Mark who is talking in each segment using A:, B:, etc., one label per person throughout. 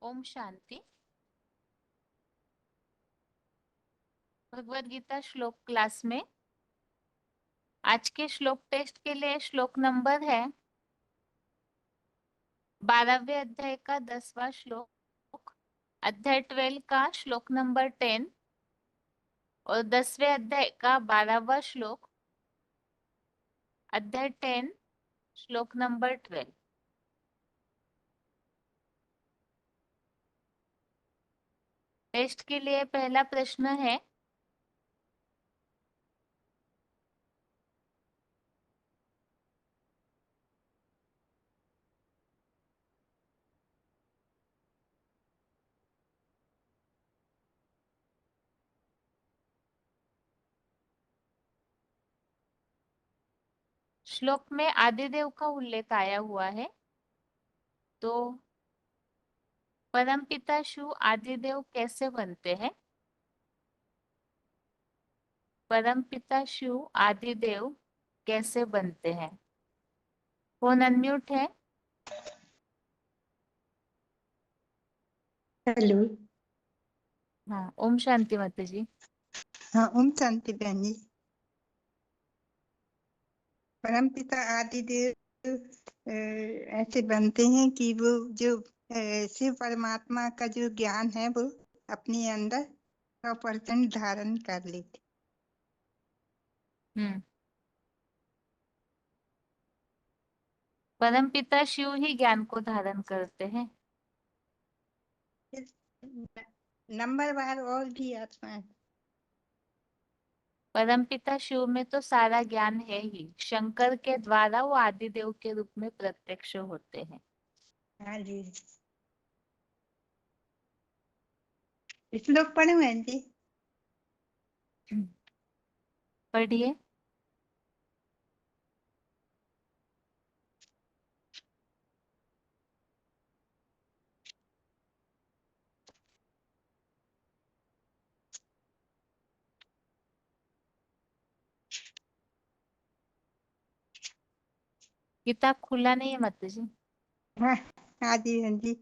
A: ओम शांति। भगवत गीता श्लोक क्लास में आज के श्लोक टेस्ट के लिए श्लोक नंबर है 12वें अध्याय का 10वां श्लोक, अध्याय 12 का श्लोक नंबर 10 और 10वें अध्याय का 12वां श्लोक, अध्याय 10 श्लोक नंबर 12। टेस्ट के लिए पहला प्रश्न है, श्लोक में आदिदेव का उल्लेख आया हुआ है, तो परमपिता शिव आदिदेव कैसे बनते हैं? परमपिता शिव आदिदेव कैसे बनते हैं? फोन अनम्यूट है।
B: हेलो।
A: हाँ, ओम शांति माता जी।
B: हाँ, ओम शांति बहन जी। परमपिता आदिदेव ऐसे बनते हैं कि वो जो शिव परमात्मा का जो ज्ञान है वो अपने अंदर 100% धारण कर लेते।
A: परमपिता शिव ही ज्ञान को धारण करते हैं।
B: नंबर वार और भी आत्मा
A: परमपिता शिव में तो सारा ज्ञान है ही, शंकर के द्वारा वो आदिदेव के रूप में प्रत्यक्ष होते हैं।
B: हाँ जी। श्लोक पढ़े बहन जी।
A: पढ़िए। किताब खुला नहीं है माता जी।
B: हाँ हाँ जी बहन जी।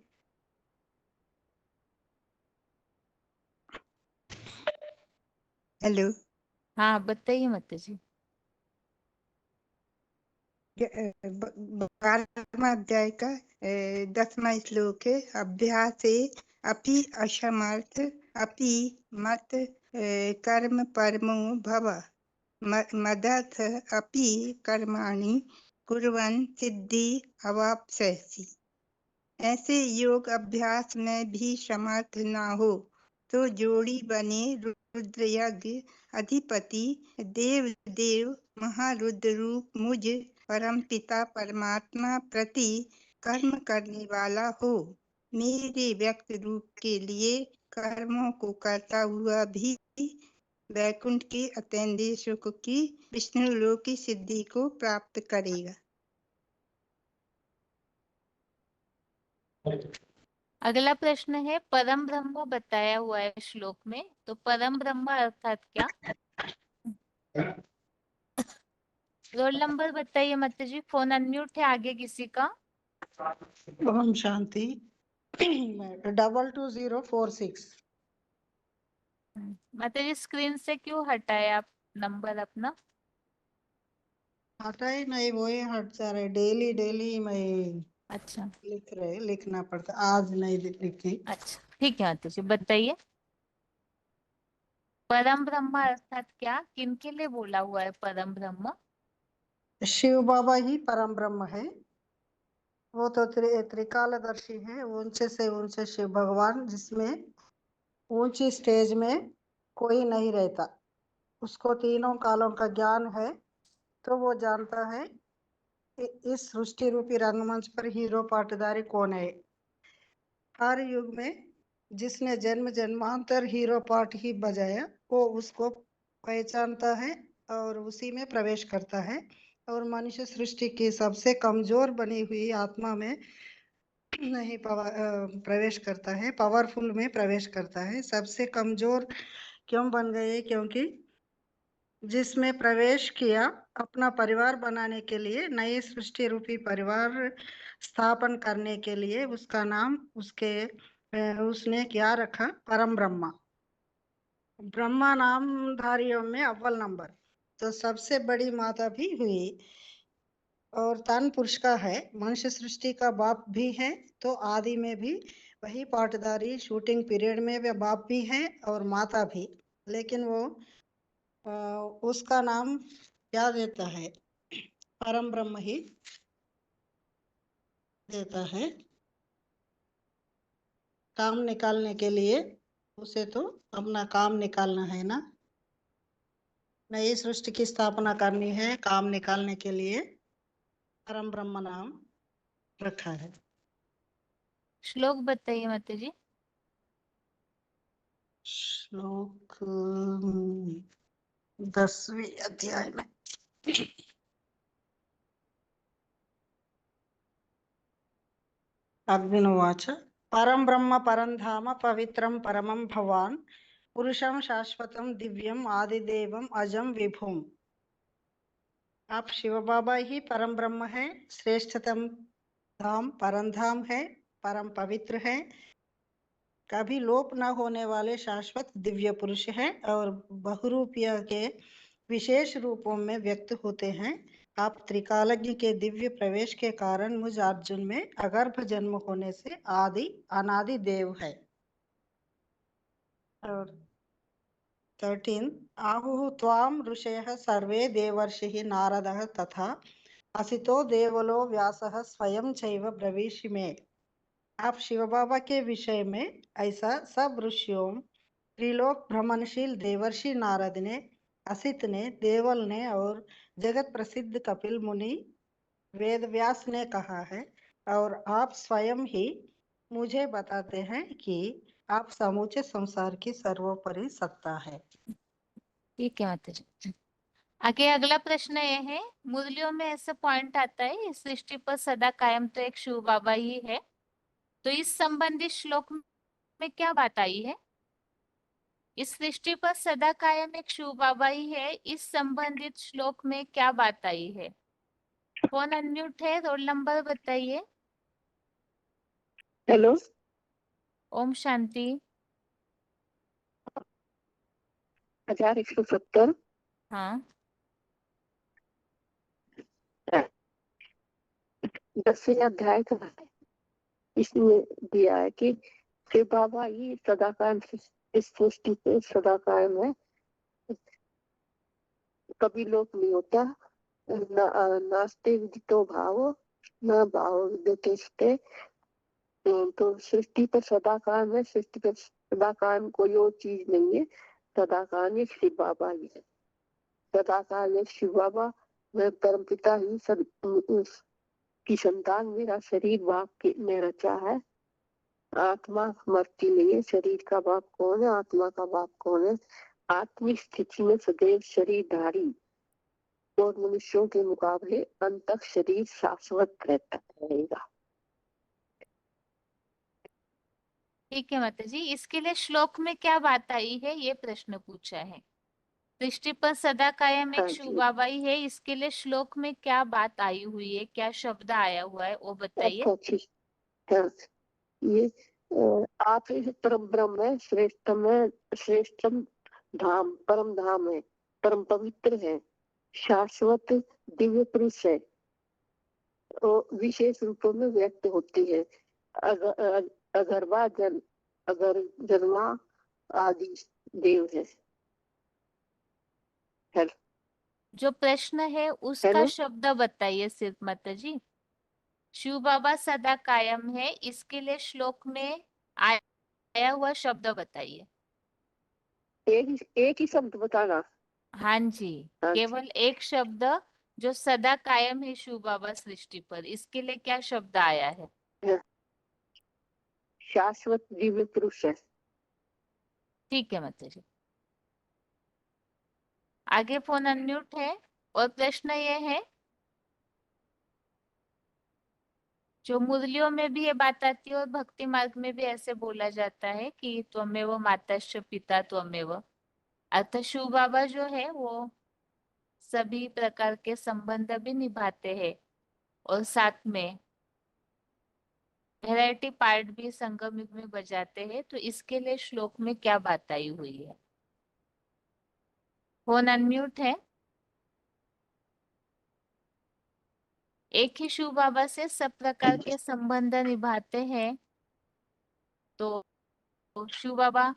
B: हेलो।
A: हाँ बताइए माता जी।
B: 12वां अध्याय का 10वां श्लोक है। अभ्यासे अपि असमर्थ अपि मत कर्म परमो भव मदर्थ अपि कर्माणि कुर्वन् सिद्धि अवाप्स्यसि। ऐसे योग अभ्यास में भी समर्थ न हो तो जोड़ी बने रुद्र यज्ञ अधिपति देव देव महारुद्र रूप मुझ परम पिता परमात्मा प्रति कर्म करने वाला हो। मेरे व्यक्त रूप के लिए कर्मों को करता हुआ भी वैकुंठ के अतीन्द्रिय सुख की विष्णु लोक की सिद्धि को प्राप्त करेगा।
A: अगला प्रश्न है, परम ब्रह्म बताया हुआ है श्लोक में, तो परम ब्रह्म अर्थात क्या? रोल नंबर बताइए माता जी। फोन अनम्यूट है आगे किसी का।
C: ओम शांति 22046।
A: माता जी स्क्रीन से क्यों हटाए आप नंबर अपना?
C: हटा ही नहीं, वो ही हट जा रहे। डेली डेली मैं
A: अच्छा
C: लिखना पड़ता, आज नहीं लिखी।
A: अच्छा, ठीक है माता जी बताइए। परम ब्रह्म अर्थात क्या, किनके लिए बोला हुआ है परम ब्रह्म?
C: शिव बाबा ही परम ब्रह्म है। वो तो त्रिकालदर्शी है। ऊंचे शिव भगवान, जिसमें ऊंची स्टेज में कोई नहीं रहता, उसको तीनों कालों का ज्ञान है। तो वो जानता है इस सृष्टि रूपी रंगमंच पर हीरो पाटदारी कौन है। हर युग में जिसने जन्म जन्मांतर हीरो पार्ट ही बजाया, वो उसको पहचानता है और उसी में प्रवेश करता है। और मनुष्य सृष्टि की सबसे कमजोर बनी हुई आत्मा में नहीं प्रवेश करता है, पावरफुल में प्रवेश करता है। सबसे कमजोर क्यों बन गए? क्योंकि जिसमें प्रवेश किया अपना परिवार बनाने के लिए, नए सृष्टि रूपी परिवार स्थापन करने के लिए, उसका नाम उसके उसने क्या रखा? परम ब्रह्मा। ब्रह्मा नामधारियों में अव्वल नंबर, तो सबसे बड़ी माता भी हुई और तन पुरुष का है, मनुष्य सृष्टि का बाप भी है। तो आदि में भी वही पाटदारी, शूटिंग पीरियड में वे बाप भी है और माता भी, लेकिन वो अ, उसका नाम क्या देता है? परम ब्रह्म ही देता है। काम निकालने के लिए उसे तो अपना काम निकालना है ना, नई सृष्टि की स्थापना करनी है, काम निकालने के लिए परम ब्रह्म नाम रखा है।
A: श्लोक बताइए माता जी।
C: श्लोक 10वें अध्याय में। अग्निवाच परम ब्रह्म परम धाम पवित्रम परमं भवान पुरुषं शाश्वतं दिव्यम आदिदेवम अजम विभुम। आप शिव बाबा ही परम ब्रह्म है, श्रेष्ठतम धाम परम धाम है, परम पवित्र है, कभी लोप न होने वाले शाश्वत दिव्य पुरुष है और बहुरूपीय के विशेष रूपों में व्यक्त होते हैं। आप त्रिकालज्ञ के दिव्य प्रवेश के कारण मुझ अर्जुन में अगर्भ जन्म होने से आदि अनादि देव है। और 13 आहुः त्वां ऋषयः सर्वे देवर्षिः नारदः तथा असितो देवलो व्यासः स्वयं चैव ब्रवीषि में। आप शिव बाबा के विषय में ऐसा सब ऋषियों, त्रिलोक भ्रमणशील देवर्षि नारद ने, असित ने, देवल ने और जगत प्रसिद्ध कपिल मुनि वेद व्यास ने कहा है, और आप स्वयं ही मुझे बताते हैं कि आप समूचे संसार की सर्वोपरि सत्ता है।
A: ठीक है माता जी। आगे अगला प्रश्न ये है, मुरलियों में ऐसा पॉइंट आता है इस सृष्टि पर सदा कायम तो एक शिव बाबा ही है, तो इस संबंधित श्लोक में क्या बात आई है? इस सृष्टि पर सदा कायम एक शिव बाबा ही है, इस संबंधित श्लोक में क्या बात आई है? फोन अनम्यूट है, रोल नंबर बताइए।
D: हेलो,
A: ओम शांति।
D: 1170।
A: हाँ
D: 10वें अध्याय का है। इसमें दिया है कि शिव बाबा ही सदा कायम, इस सृष्टि पे सदा कायम है, कभी लोप नहीं होता। नास्ते विदितो भाव न भाव विदिते। तो सृष्टि पर सदा कायम है, सृष्टि पर सदा कायम कोई और चीज नहीं है। सदा कायम ये शिव बाबा ही है। सदा कायम ये शिव बाबा, मैं परमपिता ही सब की संतान, मेरा शरीर बाप ने रचा है। आत्मा मरती नहीं है। शरीर का बाप कौन है? आत्मा का बाप कौन है? आत्मिक स्थिति में सदैव शरीरधारी और मनुष्यों के मुकाबले अंतक शरीर शाश्वत रहता रहेगा।
A: ठीक है माता जी, इसके लिए श्लोक में क्या बात आई है ये प्रश्न पूछा है। सृष्टि पर सदा कायम एक
D: हाँ
A: शिव
D: जी,
A: बाबा ही है, इसके लिए श्लोक में क्या बात आई हुई है, क्या शब्द आया हुआ है वो बताइए।
D: अच्छा ठीक है। ये आप ही परम ब्रह्म है, श्रेष्ठम है, श्रेष्ठम धाम, परम धाम है, परम पवित्र है, शाश्वत दिव्य पुरुष है और विशेष रूपों में व्यक्त होती है। अगरवा जन, अगर जन्मा आदि देव है। हेलो,
A: जो प्रश्न है उसका
D: हेलो,
A: शब्द बताइए सिर्फ माता जी। शिव बाबा सदा कायम है, इसके लिए श्लोक में आया हुआ शब्द बताइए।
D: एक ही शब्द बताना।
A: हाँ जी,
D: हाँ जी,
A: केवल एक शब्द, जो सदा कायम है शिव बाबा सृष्टि पर, इसके लिए क्या शब्द आया है?
D: शाश्वत दिव्य पुरुष है।
A: ठीक है माता जी। आगे फोन अनम्यूट है और प्रश्न ये है, जो मुरलियों में भी ये बात आती है और भक्ति मार्ग में भी ऐसे बोला जाता है कि त्वमेव मातश्च पिता त्वमेव, अर्थात शिव बाबा जो है वो सभी प्रकार के संबंध भी निभाते हैं और साथ में वैरायटी पार्ट भी संगम युग में बजाते हैं, तो इसके लिए श्लोक में क्या बात आई हुई है? फोन अनम्यूट है। एक ही शिव बाबा से सब प्रकार के संबंध निभाते हैं, तो शिव बाबा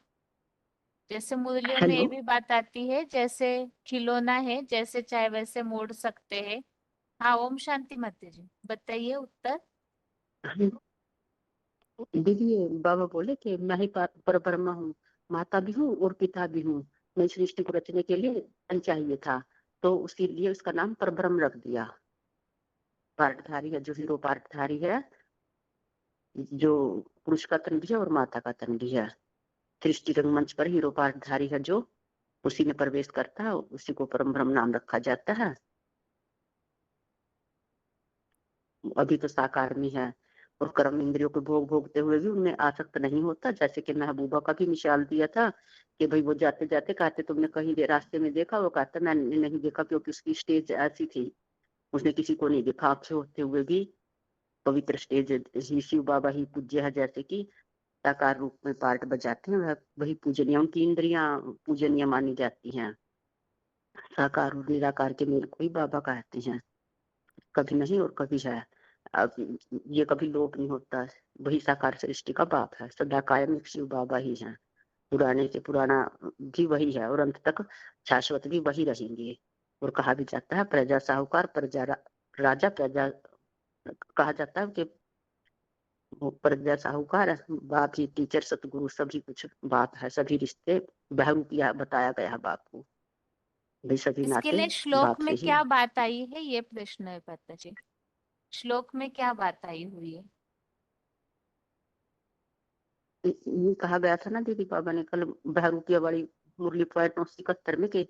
A: जैसे मुरलियों में ये
D: हेलो।
A: भी बात आती है, जैसे खिलौना है, जैसे चाहे वैसे मोड़ सकते हैं। हाँ, ओम शांति माता जी, बताइए उत्तर।
D: दीदी ये बाबा बोले कि मैं ही पर ब्रह्म हूँ, माता भी हूँ और पिता भी हूँ। मैं सृष्टि को रचने के लिए धन चाहिए था, तो उसके लिए उसका नाम पर ब्रह्म रख दिया। पार्टधारी है, जो हीरो पार्टधारी है, जो पुरुष का तन भी है और माता का तन भी है। सृष्टि रंगमंच पर हीरो पार्टधारी है, जो उसी में प्रवेश करता है, उसी को परम ब्रह्म नाम रखा जाता है। अभी तो साकार में है और कर्म इंद्रियों को भोग भोगते हुए भी उनमें आसक्त नहीं होता। जैसे कि महबूबा का भी मिसाल दिया था कि भाई वो जाते जाते कहते तुमने कहीं रास्ते में देखा, वो कहता मैंने नहीं देखा, क्योंकि उसकी स्टेज ऐसी थी, उसने किसी को नहीं देखा। आंखें होते हुए भी पवित्र स्टेज ही शिव बाबा ही पूज्य है। जैसे कि साकार रूप में पार्ट बजाते हैं, वह वही पूजनीय, उनकी इंद्रियां पूजनीय मानी जाती हैं। साकार और निराकार के मेल को ही बाबा कहते हैं, कभी नहीं और कभी है। अब ये कभी लोप नहीं होता। वही साकार सृष्टि का बाप है, सदा कायम एक शिव बाबा ही है। पुराने से पुराना भी वही है और अंत तक शाश्वत भी वही रहेंगे। और कहा भी जाता है प्रजा साहूकार प्रजा राजा, प्रजा कहा जाता है कि वो प्रजा साहूकार है, बाप ही टीचर सतगुरु सभी कुछ बाप है। सभी रिश्ते बहरूपिया बताया गया है बाप को, भाई सभी
A: इसके
D: नाते
A: लिए श्लोक
D: बाप से
A: में
D: ही।
A: क्या बात आई है, ये प्रश्न है माता जी। श्लोक में क्या बात आई हुई है?
D: ये कहा गया था ना दीदी, बाबा ने कल बहरूपिया वाली मुरली पॉइंट 71 में कि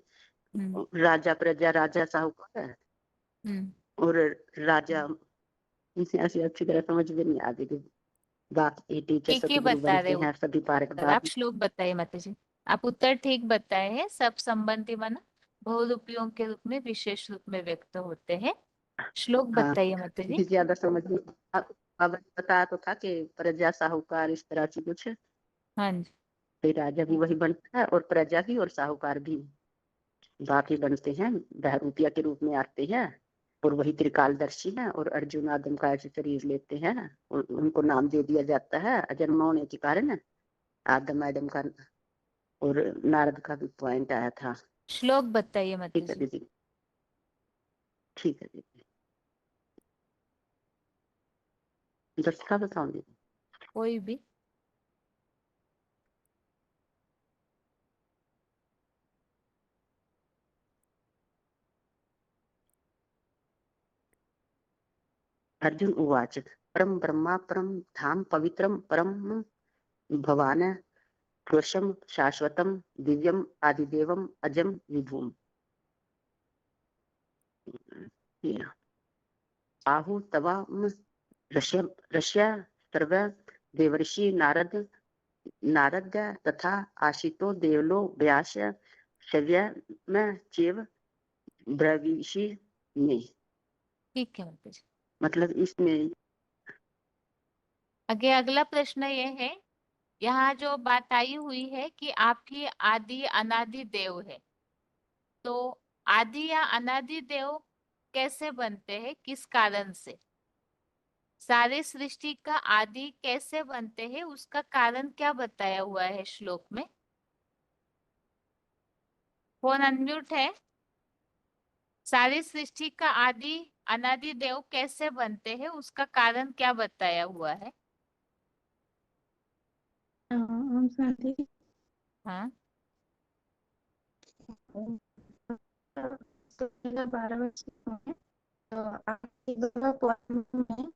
A: हम्म।
D: राजा प्रजा राजा साहूकार है
A: हम्म।
D: और राजा, इसे ऐसी अच्छी तरह समझ में नहीं आती कि बाप ही टीचर
A: ठीक ही
D: सतगुरु
A: बता रहे
D: बनते
A: हो
D: हैं, सभी पारक
A: उत्तर, आप
D: बाप।
A: श्लोक बताइए माता जी। आप उत्तर ठीक बताए हैं, सब संबंधी मन बहुरूपियों के रूप में विशेष रूप में व्यक्त होते हैं। श्लोक
D: हाँ,
A: बताइए माता जी।
D: भी ज्यादा समझ में बाबा ने बताया तो था कि प्रजा साहूकार इस तरह से कुछ है।
A: हाँ जी।
D: फिर राजा भी वही बनता है और प्रजा भी और साहूकार भी बाप ही बनते हैं, बहरूपिया के रूप में आते हैं। और वही त्रिकालदर्शी है और अर्जुन आदम का ऐसे शरीर लेते हैं, उनको नाम दे दिया जाता है अजन्म होने के कारण आदम एडम का। और नारद का भी पॉइंट आया था।
A: श्लोक बताइए माता
D: ठीक है
A: जी।
D: दीदी, ठीक है दीदी। 10 का बताऊं दीदी?
A: कोई भी।
D: अर्जुन उवाच परम ब्रह्मा परम धाम पवित्रम परम भवान पुरुषम शाश्वतम दिव्यम आदिदेवम अजम विभुम। आहु तवाम ऋष्य ऋष्य सर्व देवर्षि नारद नारद तथा आशितो देवलो व्यास शव्य में चेव ब्रवीषि में।
A: ठीक है माता जी।
D: मतलब इसमें
A: आगे अगला प्रश्न ये है, यहाँ जो बात आई हुई है कि आपकी आदि अनादि देव है, तो आदि या अनादि देव कैसे बनते हैं, किस कारण से? सारे सृष्टि का आदि कैसे बनते हैं, उसका कारण क्या बताया हुआ है श्लोक में? फोन अनम्यूट है। सारी सृष्टि का आदि अनादि देव कैसे बनते हैं, उसका कारण क्या बताया हुआ है?
E: हम शांति
A: हाँ।
E: 12 वर्ष में आपके दोनों परम में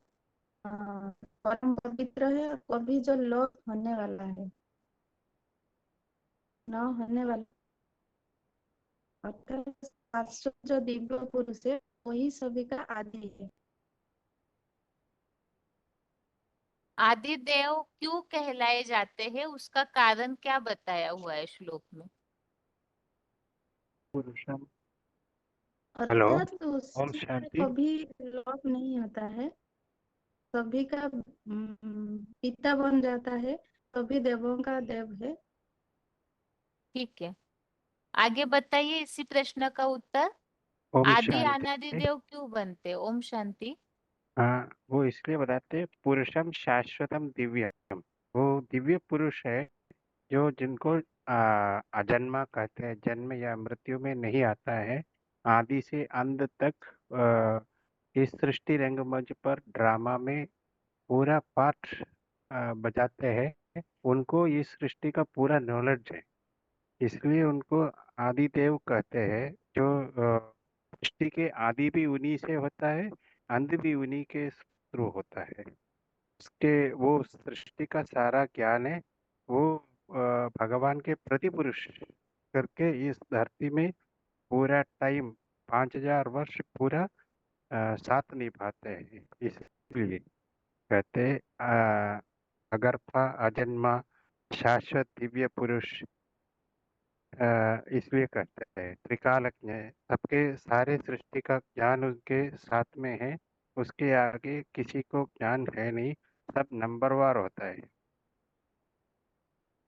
E: परम पवित्र है, और अभी जो लोक होने वाला है न होने वाला, अर्थात शाश्वत जो दिव्य पुरुष है वही सभी का आदि है।
A: आदि देव क्यों कहलाए जाते हैं, उसका कारण क्या बताया हुआ है श्लोक में?
F: पुरुषम। हेलो,
E: अर्थात
F: ओम
E: उसमें
F: शांति।
E: कभी लोप नहीं होता है। सभी का पिता बन जाता है, सभी देवों का देव है।
A: ठीक है, आगे बताइए इसी प्रश्न का उत्तर।
F: ओम
A: आदि
F: शांति।
A: अनादि देव क्यों बनते? ओम शांति।
F: हाँ, वो इसलिए बताते पुरुषम शाश्वतम दिव्यम। वो दिव्य पुरुष है जो जिनको अजन्मा कहते हैं, जन्म या मृत्यु में नहीं आता है, आदि से अंत तक इस सृष्टि रंगमंच पर ड्रामा में पूरा पाठ बजाते हैं। उनको इस सृष्टि का पूरा नॉलेज है, इसलिए उनको आदि देव कहते हैं। जो सृष्टि के आदि भी उन्हीं से होता है, अंत भी उन्हीं के थ्रू होता है। उसके वो सृष्टि का सारा ज्ञान है, वो भगवान के प्रतिपुरुष करके इस धरती में पूरा टाइम 5000 वर्ष पूरा साथ निभाते हैं। इसलिए कहते हैं अगर्भा अजन्मा शाश्वत दिव्य पुरुष। इसलिए कहते हैं त्रिकालज्ञ है, सबके सारे सृष्टि का ज्ञान उनके साथ में है, उसके आगे किसी को ज्ञान है नहीं, सब नंबरवार होता है,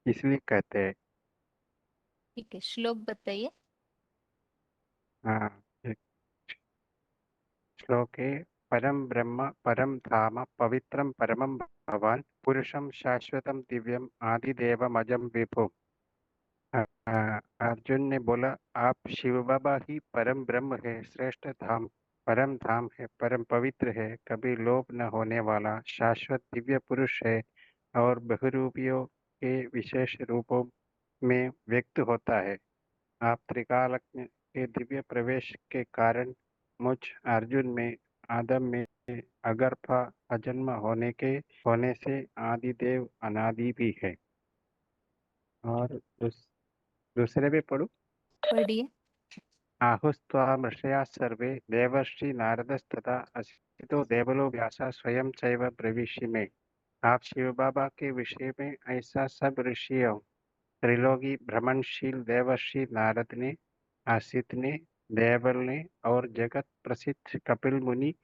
F: इसलिए कहते हैं।
A: ठीक है, श्लोक बताइए।
F: हाँ, एक श्लोक है, परम ब्रह्म परम धाम पवित्रम परमम भवान पुरुषम शाश्वतम दिव्यम आदिदेवम अजम विभुम। अर्जुन ने बोला, आप शिव बाबा ही परम ब्रह्म है, श्रेष्ठ धाम, परम धाम है, परम पवित्र है, कभी लोप न होने वाला शाश्वत दिव्य पुरुष है और बहुरूपियों के विशेष रूपों में व्यक्त होता है। आप त्रिकालज्ञ के दिव्य प्रवेश के कारण मुझ अर्जुन में आदम में अगर्भा अजन्म होने से आदिदेव अनादि भी है। और दूसरे भी पढ़ू।
A: पढ़िए।
F: आहुस्त्वाम ऋषया सर्वे देवर्षि नारदस्तथा असितो देवलो व्यासा स्वयं चैव ब्रवीषि में। आप शिव बाबा के विषय में ऐसा सब ऋषियों, त्रिलोकी भ्रमणशील देवर्षि नारद ने, आसित ने, देवल ने और जगत प्रसिद्ध कपिल मुनि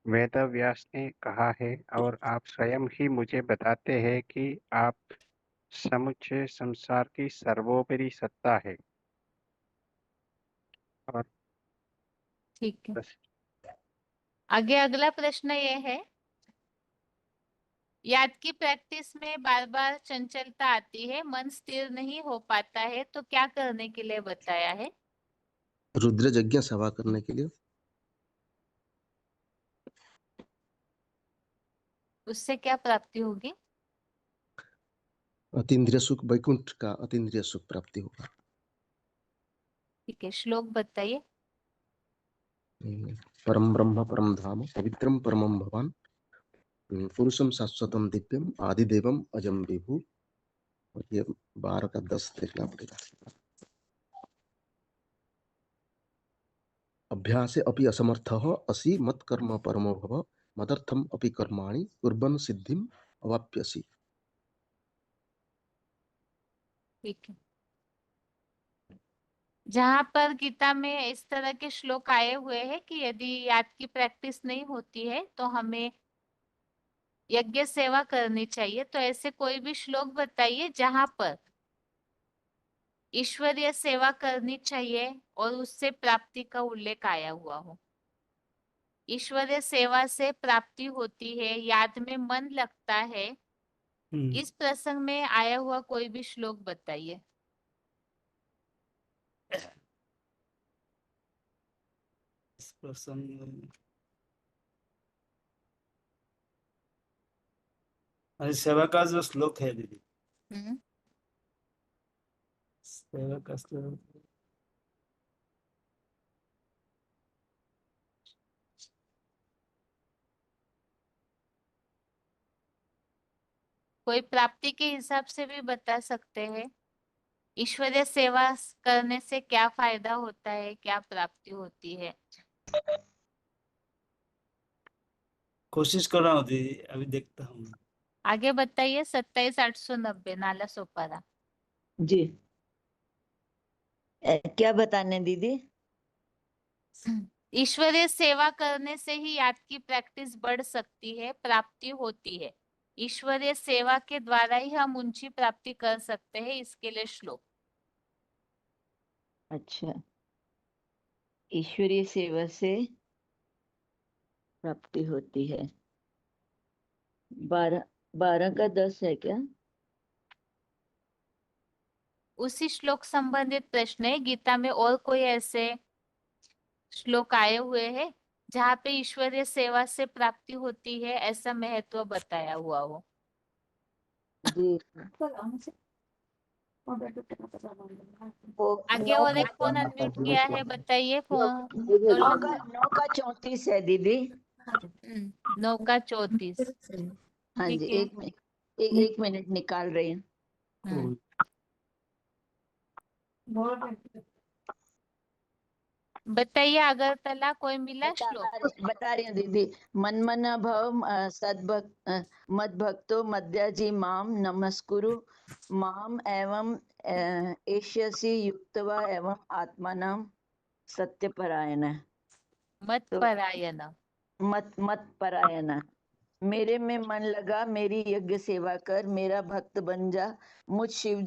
F: वेदव्यास ने कहा है, और आप स्वयं ही मुझे बताते हैं कि आप समुच्चय संसार की सर्वोपरि सत्ता है। और
A: ठीक है,
F: बस।
A: आगे अगला प्रश्न ये है, याद की प्रैक्टिस में बार बार चंचलता आती है, मन स्थिर नहीं हो पाता है, तो क्या करने के लिए बताया है?
G: रुद्र यज्ञ सभा करने के लिए।
A: उससे क्या प्राप्ति होगी?
G: अतीन्द्रिय सुख, वैकुंठ का अतीन्द्रिय सुख प्राप्ति होगा।
A: ठीक है, श्लोक बताइए।
G: परम ब्रह्म परम धाम पवित्रम परमम भवान पुरुषम शाश्वतम दिव्यम आदिदेवम अजम विभु। और ये 12 का 10 देखना पड़ेगा। अभ्यासे अपि असमर्थः असि मत कर्म परमो भव मदर्थम अपि कर्माणि कुर्वन् सिद्धिम अवाप्यसि।
A: ठीक है, जहां पर गीता में इस तरह के श्लोक आए हुए हैं कि यदि याद की प्रैक्टिस नहीं होती है तो हमें यज्ञ सेवा करनी चाहिए, तो ऐसे कोई भी श्लोक बताइए जहां पर ईश्वरीय सेवा करनी चाहिए और उससे प्राप्ति का उल्लेख आया हुआ हो। ईश्वरीय सेवा से प्राप्ति होती है, याद में मन लगता है, इस प्रसंग में आया हुआ कोई भी श्लोक बताइए।
H: इस प्रसंग अरे सेवा का जो श्लोक है दीदी, सेवा का श्लोक
A: कोई प्राप्ति के हिसाब से भी बता सकते हैं। ईश्वरीय सेवा करने से क्या फायदा होता है, क्या प्राप्ति होती है?
H: कोशिश कर रहा हूँ दीदी, अभी देखता हूँ।
A: आगे बताइए। 27890 नाला सोपारा।
I: जी क्या बताने दीदी?
A: ईश्वरीय सेवा करने से ही याद की प्रैक्टिस बढ़ सकती है, प्राप्ति होती है। ईश्वरीय सेवा के द्वारा ही हम ऊंची प्राप्ति कर सकते हैं, इसके लिए श्लोक।
I: अच्छा, ईश्वरीय सेवा से प्राप्ति होती है। 12 का 10 है क्या?
A: उसी श्लोक संबंधित प्रश्न है। गीता में और कोई ऐसे श्लोक आए हुए हैं जहाँ पे ईश्वरीय सेवा से प्राप्ति होती है, ऐसा महत्व बताया हुआ हो?
I: जी, वो
A: आगे और एक फोन अनम्यूट किया है, बताइए फोन। रोल नंबर
I: 9 का 34 है दीदी।
A: 9 का 34।
I: हाँ
A: ठीक
I: जी,
A: है।
I: एक मिनट निकाल रही हूँ।
A: बताइए, अगरतला कोई मिला श्लोक?
I: बता रही हूँ दीदी। मनमना भव सद्भक्त मद भक्तो मद्याजी माम नमस्कुरु माम एवं एष्यसि युक्तवा एवं आत्मानम सत्यपरायण।
A: मत परायण।
I: मत परायण। मेरे में मन लगा, मेरी यज्ञ सेवा कर, मेरा भक्त बन जा, मुझ शिव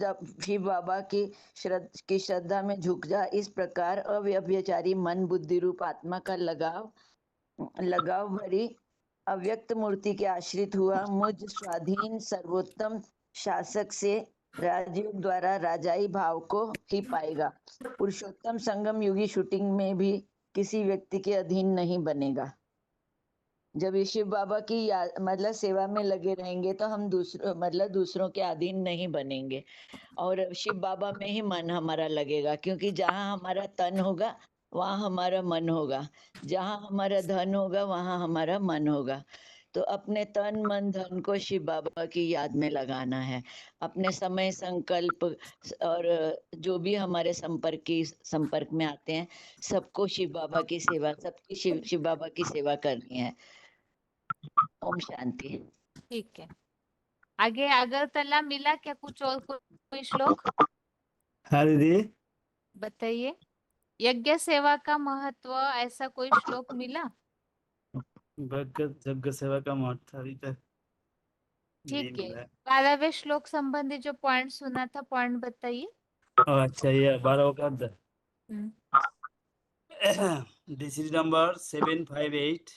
I: बाबा की श्रद्धा में झुक जा। इस प्रकार अव्यभिचारी मन बुद्धि रूप आत्मा का लगाव भरी अव्यक्त मूर्ति के आश्रित हुआ, मुझ स्वाधीन सर्वोत्तम शासक से राजयोग द्वारा राजाई भाव को ही पाएगा। पुरुषोत्तम संगम युगी शूटिंग में भी किसी व्यक्ति के अधीन नहीं बनेगा। जब ये शिव बाबा की मतलब सेवा में लगे रहेंगे तो हम दूसरों के अधीन नहीं बनेंगे और शिव बाबा में ही मन हमारा लगेगा, क्योंकि जहाँ हमारा तन होगा वहाँ हमारा मन होगा, जहाँ हमारा धन होगा वहाँ हमारा मन होगा। तो अपने तन मन धन को शिव बाबा की याद में लगाना है। अपने समय संकल्प और जो भी हमारे संपर्क में आते हैं सबको शिव बाबा की सेवा, सबकी शिव बाबा की सेवा करनी है। ओम शांति।
A: ठीक है। आगे अगरतला मिला क्या कुछ और कोई श्लोक?
H: हाँ दीदी,
A: बताइए। यज्ञ सेवा का महत्व, ऐसा कोई श्लोक मिला?
H: भगत यज्ञ सेवा का महत्व अभी तक नहीं
A: ठीक है।
H: मिला।
A: 12वें श्लोक संबंधी जो पॉइंट सुना था, पॉइंट बताइए।
H: अच्छा, ये 12 का डिसीज नंबर 758।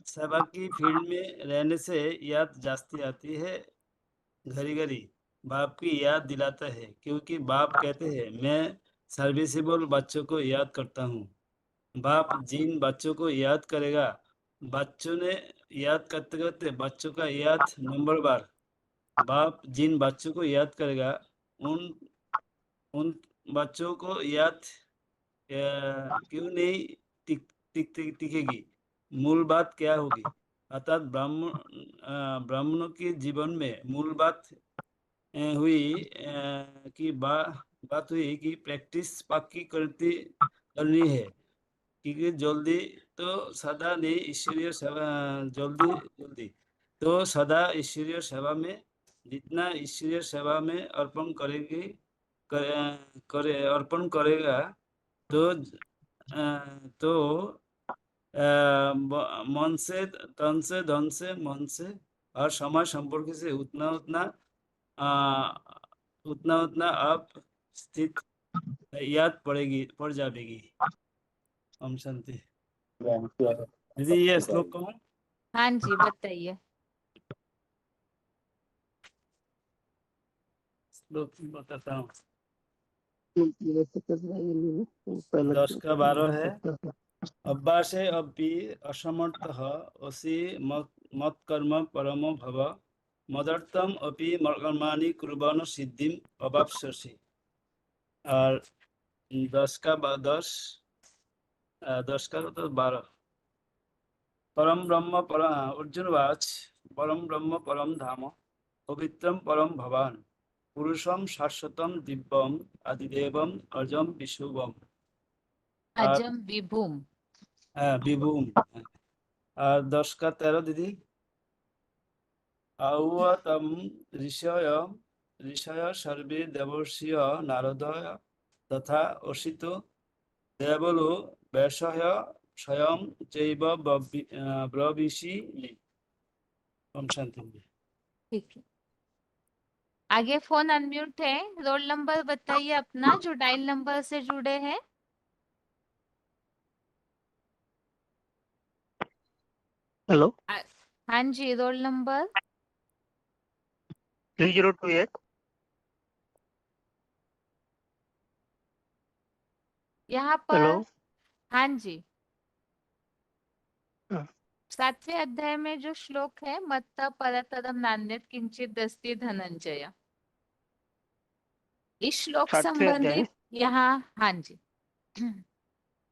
H: सेवा की फील्ड में रहने से याद जास्ती आती है, घड़ी घड़ी बाप की याद दिलाता है, क्योंकि बाप कहते हैं मैं सर्विसेबल बच्चों को याद करता हूँ। बाप जिन बच्चों को याद करेगा, बच्चों ने याद करते करते बच्चों का याद नंबर बार। बाप जिन बच्चों को याद करेगा उन बच्चों को याद क्यों नहीं टिकेगी? मूल बात क्या होगी? अर्थात ब्राह्मणों के जीवन में मूल बात बात हुई कि प्रैक्टिस पक्की करनी है, क्योंकि जल्दी तो सदा नहीं ईश्वरीय सेवा, जल्दी तो सदा ईश्वरीय सेवा में, जितना ईश्वरीय सेवा में अर्पण अर्पण करेगा तो मन से, तन से, धन से, मन से और समाज संपर्क से उतना उतना आप स्थित याद पड़ जाएगी। ओम शांति। दीदी, ये श्लोक कहूँ?
A: हाँ जी, बताइए।
H: श्लोक बताता हूँ।
D: 10
H: 10 का 12 है। अभ्यासे अपि असमर्थः असि मत कर्म परमो भव, मदर्थम अपि कर्माणि कुर्वन् सिद्धिम अवाप्स्यसि। और 10 का 12। परम ब्रह्म अर्जुनवाच परम ब्रह्म परम धाम पवित्रम परम भवान पुरुषम शाश्वतम दिव्यम आदिदेवम अजम विशुभम।
A: अजम विभूम।
H: विभूम। और 10 का 13 दीदी। औतम ऋषय सर्वे देवर्षिय नारद तथा असितो देवलो वैशय स्वयं जैव ब्रवीषि मे। ओम शांति।
A: ठीक है, आगे फोन अनम्यूट है। रोल नंबर बताइए अपना, जो डायल नंबर से जुड़े हैं।
J: हेलो,
A: हाँ जी, रोल नंबर
J: 3028।
A: यहाँ
J: हेलो।
A: पर। हाँ जी,
J: हाँ।
A: 7वें अध्याय में जो श्लोक है, मत्त परतरम नान्यत् किंचित दस्ति धनंजय, इस श्लोक
J: 7वें अध्याय।
A: संबंधित यहाँ, हाँ जी,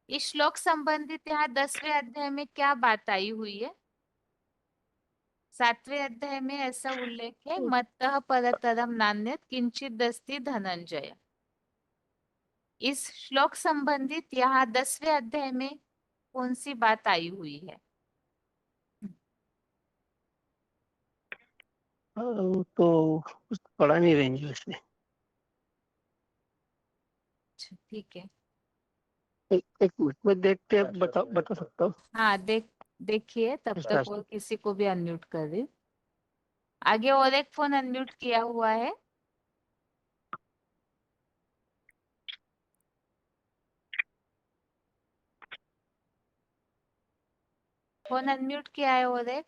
A: इस श्लोक संबंधित यहाँ 10वें अध्याय में क्या बात आई हुई है? 7वें अध्याय में ऐसा उल्लेख है, मत्तः परतरम नान्यत् किंचित दस्ति धनंजय। इस श्लोक संबंधित यहाँ 10वें अध्याय में कौन सी बात आई हुई है?
J: तो कुछ पढ़ा नहीं रहेंगे उसमें।
A: अच्छा, ठीक है,
J: एक मिनट में देख के बता सकता हूँ।
A: हाँ देखिए, तब तक और किसी को भी अनम्यूट कर दी। आगे और एक फोन अनम्यूट किया हुआ है। फोन अनम्यूट किया है और एक।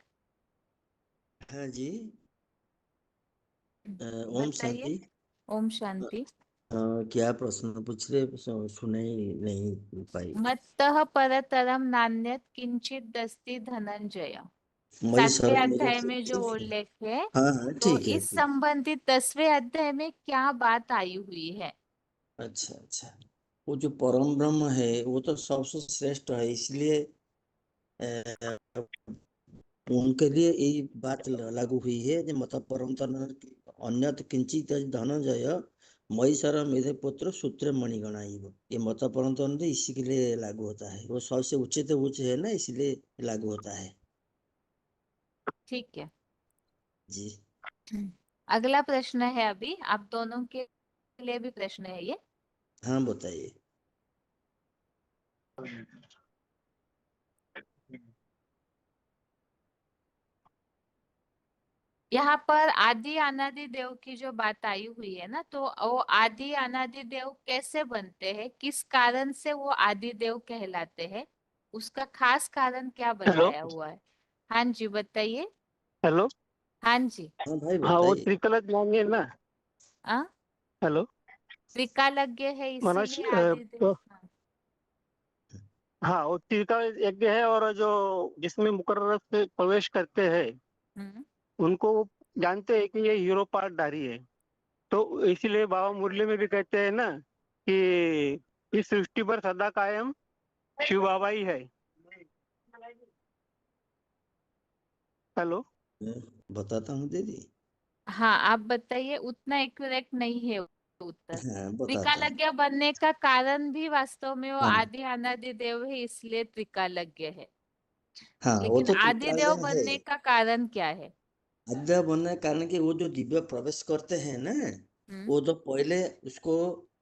K: हाँ जी। ओम
A: बताइए।
K: शांति।
A: ओम शांति।
K: क्या प्रश्न पूछ रहे, सुनाई नहीं पाई।
A: मत्तः परतरम नान्यत् किंचित दस्ति धनंजय,
K: मई
A: 7वें
K: सर मेरे
A: अध्याय
K: से
A: में जो
K: ठीक है।
A: उल्लेख है,
K: हाँ हाँ
A: तो
K: ठीक है
A: इस
K: ठीक।
A: संबंधित 10वें अध्याय में क्या बात आई हुई है?
K: अच्छा अच्छा, वो जो परम ब्रह्म है वो तो सबसे श्रेष्ठ है, इसलिए अ, उनके लिए यही बात लागू हुई है जो मत परम अन्यत किंचित धनंजय मई सर मेरे पुत्र सूत्र मणिगणाइव। ये मत परम इसी के लिए लागू होता है, वो सबसे उच्च उच्च है ना, इसलिए लागू होता है
A: ठीक है
K: जी।
A: अगला प्रश्न है, अभी आप दोनों के लिए भी प्रश्न है ये।
K: हाँ बताइए।
A: यहाँ पर आदि अनादि देव की जो बात आई हुई है ना, तो वो आदि अनादि देव कैसे बनते हैं, किस कारण से वो आदि देव कहलाते हैं, उसका खास कारण क्या बताया हुआ है? हाँ जी बताइए।
J: हेलो।
A: हाँ जी।
K: हाँ भाई
J: हाँ, वो
K: बताइए।
J: त्रिकलत ज्ञान है ना।
A: आ?
J: हेलो।
A: त्रिकालज्ञ है
J: मनोज
A: इसीलिए आदि देव।
J: तो
A: हाँ।
J: हाँ, वो त्रिकल यज्ञ है, और जो जिसमें मुकर्रर से प्रवेश करते हैं
A: हम्म,
J: उनको जानते हैं कि ये हीरो पार्टधारी है। तो इसीलिए बाबा मुरली में भी कहते हैं ना कि इस सृष्टि पर सदा कायम शिव बाबा ही है। हेलो।
K: मैं बताता हूँ दीदी।
A: हाँ आप बताइए, उतना एक्यूरेट नहीं है उत्तर।
K: हाँ बताता हूँ।
A: त्रिकालज्ञ बनने का कारण भी वास्तव में वो
K: हाँ
A: आदि अनादि देव है, इसलिए त्रिकालज्ञ है।
K: हाँ, वो
A: लेकिन
K: तो
A: आदि देव
K: त्रिकाल है।
A: बनने का कारण क्या है?
K: आद्य बनने के कारण कि वो जो दिव्य प्रवेश करते हैं ना,
A: हम्म,
K: वो तो पहले उसको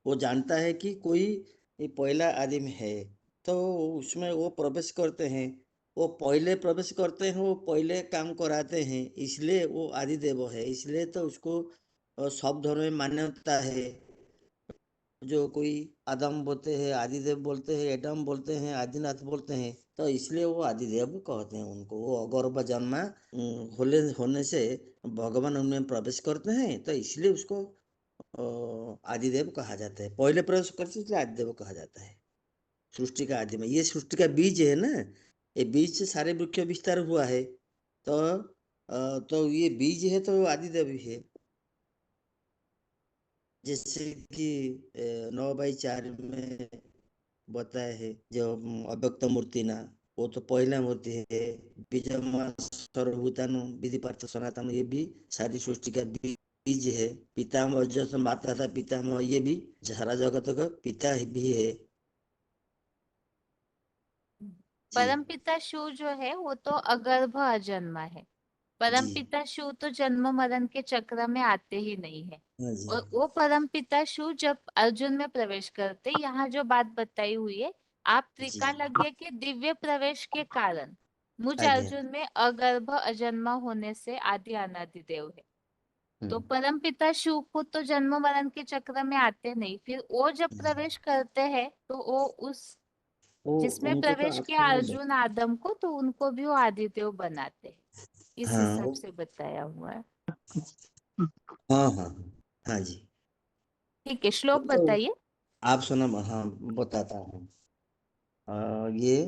K: वो जानता है कि कोई ये पहला आदमी है, तो उसमें वो प्रवेश करते हैं। वो पहले प्रवेश करते हैं, वो पहले काम कराते हैं, इसलिए वो आदि देव है। इसलिए तो उसको सब धर्म में मान्यता है। जो कोई आदम बोलते हैं, आदिदेव बोलते हैं, एडम बोलते हैं, आदिनाथ बोलते हैं, तो इसलिए वो आदिदेव कहते हैं उनको। वो अगौरव जन्मा होने से भगवान उनमें प्रवेश करते हैं, तो इसलिए उसको आदिदेव कहा जाता है। पहले प्रवेश करते इसलिए आदिदेव कहा जाता है। सृष्टि का आदि में ये सृष्टि का बीज है ना, ये बीज से सारे वृक्ष विस्तार हुआ है। तो ये बीज है तो आदिदेव ही है। जैसे कि 9/4 में बताया है जो अव्यक्त मूर्ति ना, वो तो पहला मूर्ति है। बीजम सर्वभूतानु विधि पार्थ सनातन, ये भी सारी सृष्टि का बीज है। पितामह जो माता था पितामह, ये भी सारा जगत का पिता भी है जी।
A: परमपिता शिव जो है वो तो अगर्भ अजन्मा है।
K: जी
A: परमपिता शिव तो जन्म मरण के चक्र में आते ही नहीं है।
K: हाँ जी।
A: और वो परमपिता शिव जब अर्जुन में प्रवेश करते, यहाँ जो बात बताई हुई है आप
K: जी
A: त्रिकालज्ञ के दिव्य प्रवेश के कारण मुझ
K: हाँ जी
A: अर्जुन में अगर्भ अजन्मा होने से आदि अनादि देव है। तो
K: हम्म,
A: परम पिता शिव को तो जन्म मरण के चक्र में आते नहीं, फिर वो जब प्रवेश करते हैं तो वो उस
K: वो
A: जिसमें
K: उनको तो
A: प्रवेश किया
K: आपको
A: अर्जुन आदम को, तो उनको भी वो आदिदेव बनाते हैं। इस
K: हाँ
A: हिसाब से बताया हुआ है।
K: हाँ हाँ हाँ जी।
A: ठीक है, श्लोक
K: तो
A: बताइए।
K: आप सुना, हाँ बताता हूँ। ये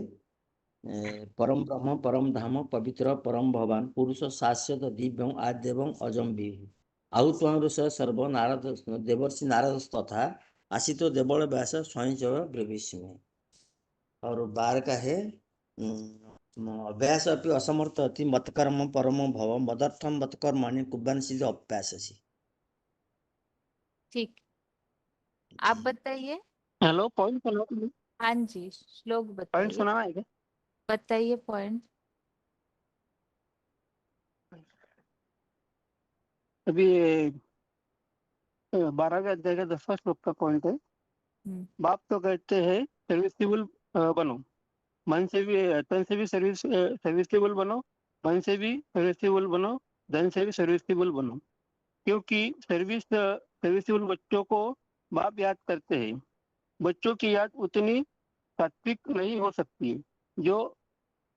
K: परम ब्रह्म परम धाम पवित्र परम भवान पुरुष शाश्वत दिव्यं आद्यवं अजम विभु आहुत्वां ऋष सर्व नारद देवर्षि नारद तथा आशितो देवल व्यास स्वयं च ब्रवीष्मि। और 12 का है अभ्यास अपि असमर्थ अति मत्कर्म परमो भव मदर्थम मत्कर्माणि कुर्वन् सिद्ध अभ्याससि।
A: ठीक, आप बताइए।
J: हेलो, पॉइंट सुना तुमने?
A: हाँ जी, श्लोक
J: पॉइंट
A: बताइए।
J: सुना है क्या?
A: बताइए पॉइंट।
J: अभी 12वें अध्याय का 10वां श्लोक का पॉइंट है। बाप तो कहते हैं सर्विसेबल बनो, मन से भी तन से भी सर्विसेबल बनो, मन से भी सर्विसेबल बनो, धन से भी सर्विसेबल बनो। क्योंकि सर्विसेबल बच्चों को बाप याद करते हैं। बच्चों की याद उतनी सात्विक नहीं हो सकती जो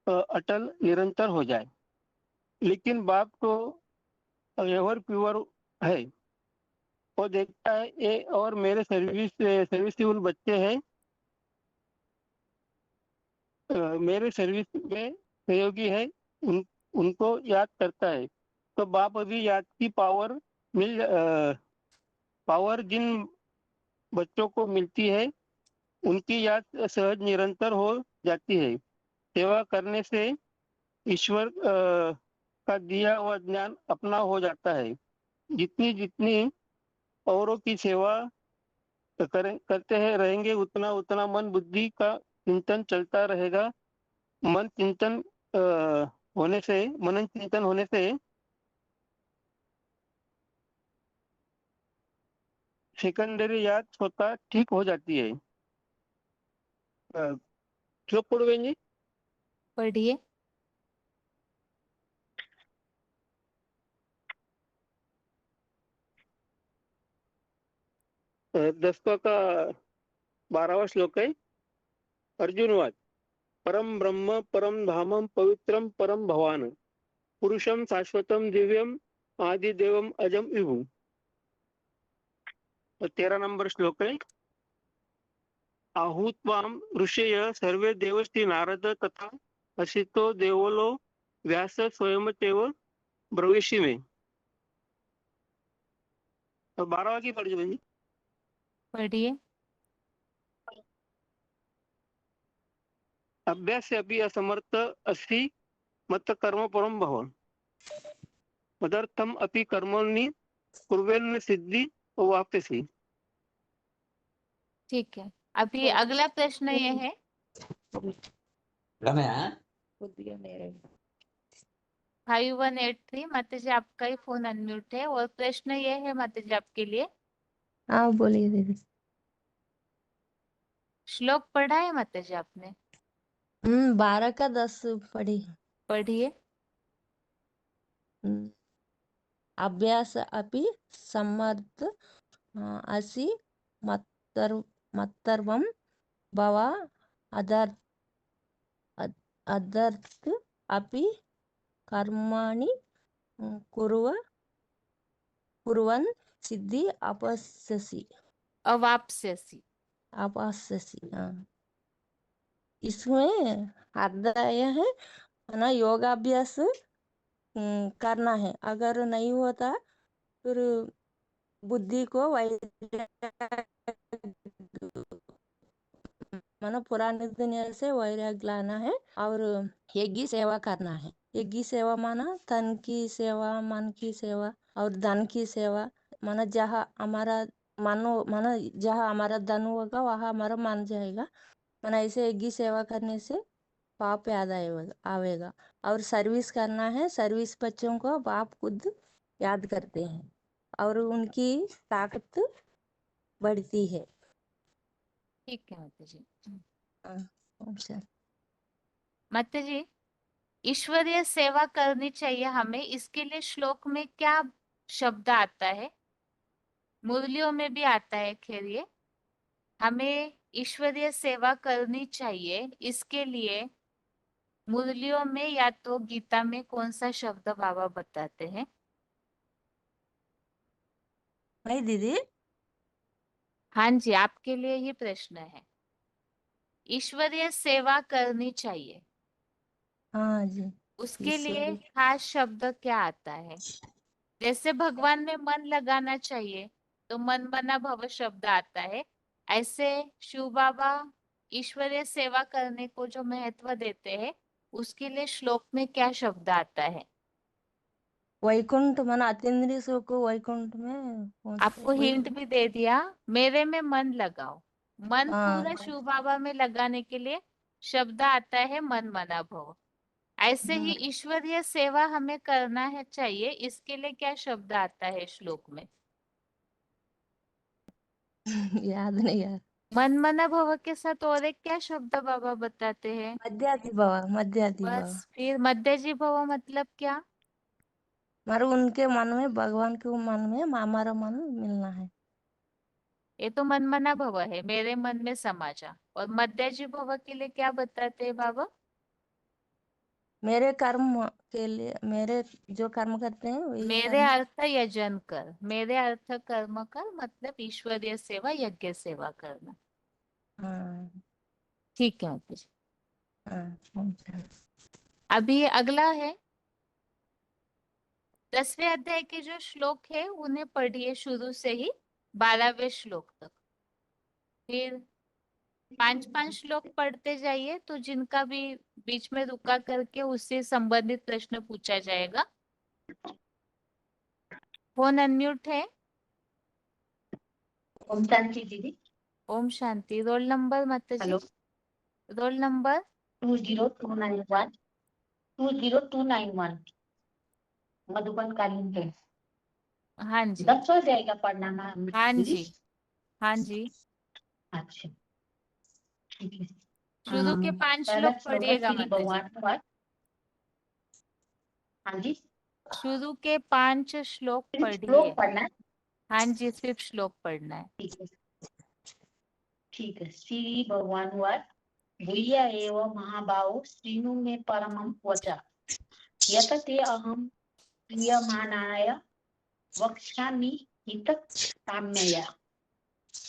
J: अटल निरंतर हो जाए, लेकिन बाप तो एवर प्योर है। वो देखता है ये और मेरे सर्विसेबल बच्चे हैं, मेरे सर्विस में सहयोगी है, उनको याद करता है। तो बाप अभी याद की पावर जिन बच्चों को मिलती है उनकी याद सहज निरंतर हो जाती है। सेवा करने से ईश्वर का दिया हुआ ज्ञान अपना हो जाता है। जितनी जितनी औरों की सेवा करते हैं रहेंगे, उतना उतना मन बुद्धि का चिंतन चलता रहेगा। मन चिंतन होने से मनन चिंतन होने से सेकेंडरी याद स्वतः ठीक हो जाती है। श्लोक पढ़ो बहन जी।
A: पढ़िए।
J: 10वां का 12वां श्लोक है। अर्जुनवाद परम ब्रह्म परम धामम पवित्रम परम भवान पुरुषम शाश्वतम दिव्यम आदि देवम अजम विभु। 13 नंबर श्लोक है। आहूत्वाम ऋषय सर्वे देवश्री नारद तथा असितो देवलो व्यास स्वयं ब्रवीषि में। 12वां की पढ़ बहन जी।
A: पढ़िए।
J: अभ्यास से अभी असमर्थ अस्ति मत कर्म परम भव मदर्थम अपि कर्मणि कुर्वेन्न सिद्धि वाप्यसि।
A: ठीक है, अभी अगला प्रश्न ये है। 5183 माता जी, आपका ही फोन अनम्यूट है। और प्रश्न ये है माता जी आपके लिए।
E: हाँ बोलिए दीदी।
A: श्लोक पढ़ा है माता जी आपने?
E: 12 का 10 पढ़ी।
A: पढ़िए।
E: हम्म, अभ्यास अपि समर्थ असि मत्तर्वं भव अदर्थ अपि कर्माणि कुर्वन् सिद्धि
A: अवाप्स्यसि।
E: हाँ। इसमें अध्याय है ना, योगाभ्यास करना है। अगर नहीं होता फिर बुद्धि को मानो पुराने दुनिया से वैराग्य लाना है और यज्ञ सेवा करना है। यज्ञ सेवा माना तन की सेवा, मन की सेवा और धन की सेवा। माना जहाँ हमारा माना जहाँ हमारा धन होगा वहाँ हमारा मन जाएगा। माना ऐसे यज्ञ सेवा करने से पाप याद आवेगा। और सर्विस करना है, सर्विस बच्चों को बाप खुद याद करते हैं और उनकी ताकत बढ़ती है।
A: ठीक है माता जी।
E: अच्छा।
A: माता जी, ईश्वरीय सेवा करनी चाहिए हमें, इसके लिए श्लोक में क्या शब्द आता है? मुरलियों में भी आता है, खैर ये हमें ईश्वरीय सेवा करनी चाहिए, इसके लिए मुरलियों में या तो गीता में कौन सा शब्द बाबा बताते हैं?
E: नहीं दीदी,
A: हाँ जी, आपके लिए ही प्रश्न है। ईश्वरीय सेवा करनी चाहिए,
E: हाँ जी।
A: उसके लिए
E: ईश्वरी
A: खास शब्द क्या आता है? जैसे भगवान में मन लगाना चाहिए तो मन मना भव शब्द आता है, ऐसे शिव बाबा ईश्वरीय सेवा करने को जो महत्व देते हैं उसके लिए श्लोक में क्या शब्द आता है?
E: वैकुंठ मन अतीन्द्रिय सुख, वैकुंठ में कौन सा
A: आपको हिंट भी दे दिया, मेरे में मन लगाओ। मन
E: हाँ
A: पूरा शिव बाबा में लगाने के लिए शब्द आता है मन मना भव। ऐसे ही ईश्वरीय सेवा हमें करना है चाहिए, इसके लिए क्या शब्द आता है श्लोक में?
E: याद नहीं यार।
A: मन मना भव के साथ और एक क्या शब्द बाबा बताते हैं?
E: मध्याधि भव, मध्याधि भव।
A: बस फिर मध्यजी भव मतलब क्या?
E: मारो उनके मन में, भगवान के मन में हमारा मन मिलना है।
A: ये तो मन मना भव है, मेरे मन में समा जा। और मध्यजी भव के लिए क्या बताते हैं बाबा?
E: मेरे कर्म के लिए, मेरे जो कर्म करते हैं वही
A: मेरे
E: कर्म।
A: अर्थ यजन कर, मेरे अर्थ कर्म कर, मतलब ईश्वरीय सेवा, यज्ञ सेवा करना।
E: हाँ
A: ठीक है माता जी।
E: हाँ।
A: अभी अगला है 10वें अध्याय के जो श्लोक है उन्हें पढ़िए शुरू से ही 12वें श्लोक तक, फिर 5-5 श्लोक पढ़ते जाइए, तो जिनका भी बीच में रुका करके उससे संबंधित प्रश्न पूछा जाएगा। फोन अनम्यूट है।
L: ओम शांति दीदी।
A: ओम शांति। रोल नंबर माता जी?
L: हेलो।
A: रोल नंबर
L: 20291 20291 मधुबन कालीन है।
A: हाँ जी
L: 10 हो जाएगा पढ़ना ना
A: हाँ
L: दीदी?
A: जी हाँ जी।
L: अच्छा ठीक है।
A: शुरू के 5
L: पहला
A: श्लोक
L: श्लोक है
A: पढ़िएगा
L: श्री
A: माता जी।
L: भगवान पर। हाँ जी
A: शुरू के 5 श्लोक
L: सिर्फ
A: पढ़िए।
L: श्लोक पढ़ना है?
A: हाँ जी, सिर्फ श्लोक पढ़ना है।
L: ठीक है ठीक है। श्री भगवान वर भूय एव महाबाहो श्रीनु मे परमं वचा यत ते अहम प्रियमाणाय वक्ष्यामि हितः काम्यया।